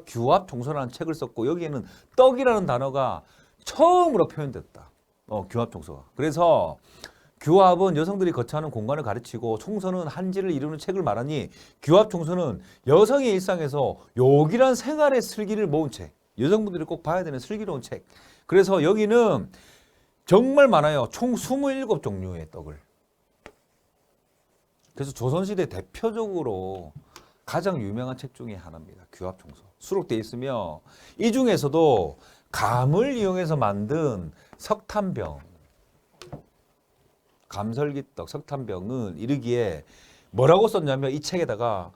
규합총서라는 책을 썼고 여기에는 떡이라는 단어가 처음으로 표현됐다. 규합총서가. 그래서 규합은 여성들이 거처하는 공간을 가르치고 총서는 한지를 이루는 책을 말하니 규합총서는 여성의 일상에서 요긴한 생활의 슬기를 모은 책. 여성분들이 꼭 봐야 되는 슬기로운 책. 그래서 여기는 정말 많아요. 총 27종류의 떡을. 그래서 조선시대 대표적으로 가장 유명한 책 중에 하나입니다. 규합청소. 수록되어 있으며 이 중에서도 감을 이용해서 만든 석탄병, 감설기떡, 석탄병은 이르기에 뭐라고 썼냐면 이 책에다가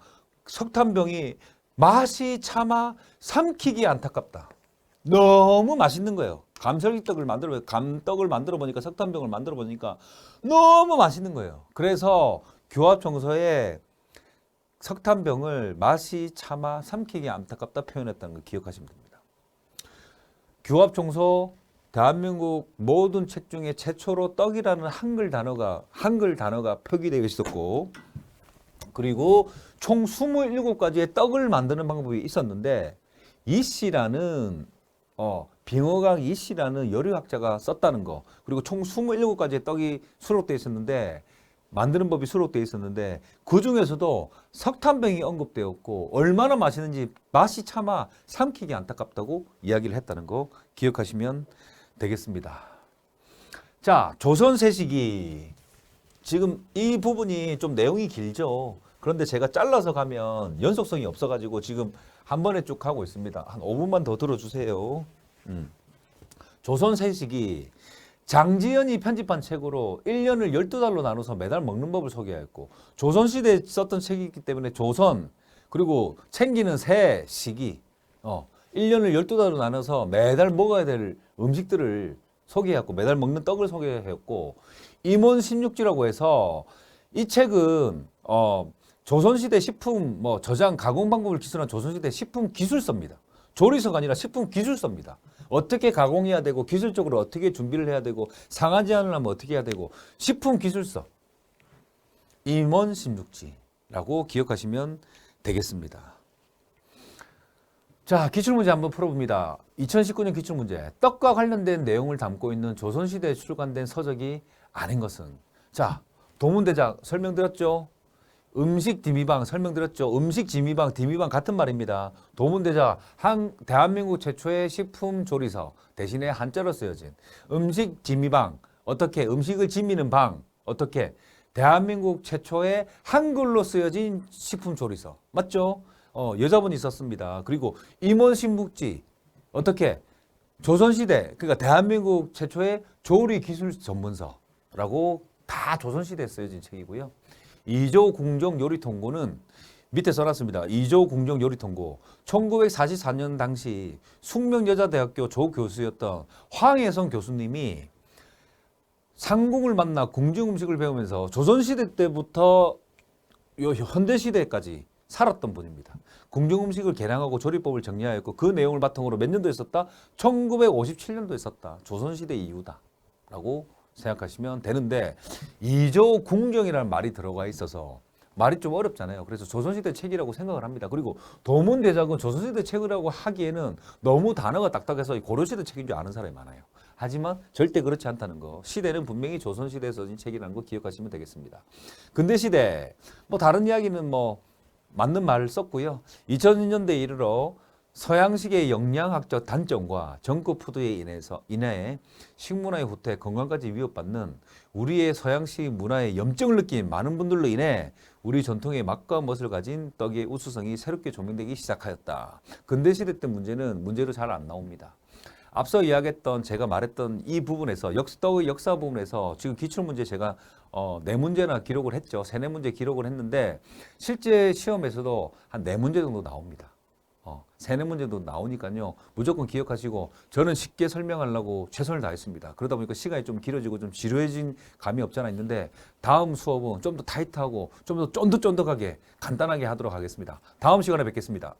석탄병이 맛이 차마 삼키기 안타깝다. 너무 맛있는 거예요. 감설기떡을 감떡을 만들어 보니까 석탄병을 만들어 보니까 너무 맛있는 거예요. 그래서 규합청소에 석탄병을 맛이 차마 삼키기 안타깝다 표현했다는 걸 기억하시면 됩니다. 규합청소 대한민국 모든 책 중에 최초로 떡이라는 한글 단어가 표기되어 있었고, 그리고 총 27가지의 떡을 만드는 방법이 있었는데 이 씨라는 빙어강 이 씨라는 요리학자가 썼다는 거, 그리고 총 27가지의 떡이 수록되어 있었는데 만드는 법이 수록되어 있었는데 그 중에서도 석탄병이 언급되었고 얼마나 맛있는지 맛이 차마 삼키기 안타깝다고 이야기를 했다는 거 기억하시면 되겠습니다. 자, 조선세시기. 지금 이 부분이 좀 내용이 길죠. 그런데 제가 잘라서 가면 연속성이 없어가지고 지금 한 번에 쭉 하고 있습니다. 한 5분만 더 들어주세요. 조선세시기. 장지연이 편집한 책으로 1년을 12달로 나눠서 매달 먹는 법을 소개했고, 조선시대에 썼던 책이기 때문에 조선, 그리고 챙기는 새 시기, 1년을 12달로 나눠서 매달 먹어야 될 음식들을 소개했고, 매달 먹는 떡을 소개했고, 임원신육지라고 해서 이 책은 조선시대 식품 저장 가공 방법을 기술한 조선시대 식품 기술서입니다. 조리서가 아니라 식품 기술서입니다. 어떻게 가공해야 되고 기술적으로 어떻게 준비를 해야 되고 상하 제한을 하면 어떻게 해야 되고 식품 기술서 임원신육지라고 기억하시면 되겠습니다. 자, 기출문제 한번 풀어봅니다. 2019년 기출문제. 떡과 관련된 내용을 담고 있는 조선시대에 출간된 서적이 아닌 것은? 자, 도문대작 설명드렸죠? 음식 디미방 설명드렸죠? 음식 지미방, 디미방 같은 말입니다. 도문대작, 대한민국 최초의 식품 조리서 대신에 한자로 쓰여진 음식 지미방, 어떻게 음식을 지미는 방, 어떻게 대한민국 최초의 한글로 쓰여진 식품 조리서 맞죠? 여자분이 있었습니다. 그리고 임원신묵지, 어떻게 조선시대, 그러니까 대한민국 최초의 조리 기술 전문서라고 다 조선시대에 쓰여진 책이고요. 이조 궁정 요리 통고는 밑에 써놨습니다. 이조 궁정 요리 통고. 1944년 당시 숙명여자대학교 조교수였던 황혜성 교수님이 상궁을 만나 궁중 음식을 배우면서 조선시대 때부터 현대시대까지 살았던 분입니다. 궁중 음식을 개량하고 조리법을 정리하였고 그 내용을 바탕으로 몇 년도에 썼다? 1957년도에 썼다. 조선시대 이후다 라고 생각하시면 되는데, 이조 궁정이라는 말이 들어가 있어서 말이 좀 어렵잖아요. 그래서 조선시대 책이라고 생각을 합니다. 그리고 도문대작은 조선시대 책이라고 하기에는 너무 단어가 딱딱해서 고려시대 책인 줄 아는 사람이 많아요. 하지만 절대 그렇지 않다는 거. 시대는 분명히 조선시대에 써진 책이라는 거 기억하시면 되겠습니다. 근대시대, 다른 이야기는 맞는 말을 썼고요. 2000년대에 이르러 서양식의 영양학적 단점과 정크푸드에 인해 식문화의 후퇴, 건강까지 위협받는 우리의 서양식 문화에 염증을 느낀 많은 분들로 인해 우리 전통의 맛과 멋을 가진 떡의 우수성이 새롭게 조명되기 시작하였다. 근대시대 때 문제로 잘 안 나옵니다. 앞서 이야기했던 제가 말했던 이 부분에서 떡의 역사 부분에서 지금 기출문제 제가 4문제나 기록을 했죠. 3, 4문제 기록을 했는데 실제 시험에서도 한 4문제 정도 나옵니다. 3, 4문제도 나오니까요. 무조건 기억하시고, 저는 쉽게 설명하려고 최선을 다했습니다. 그러다 보니까 시간이 좀 길어지고 좀 지루해진 감이 없지 않아 있는데 다음 수업은 좀 더 타이트하고 좀 더 쫀득쫀득하게 간단하게 하도록 하겠습니다. 다음 시간에 뵙겠습니다.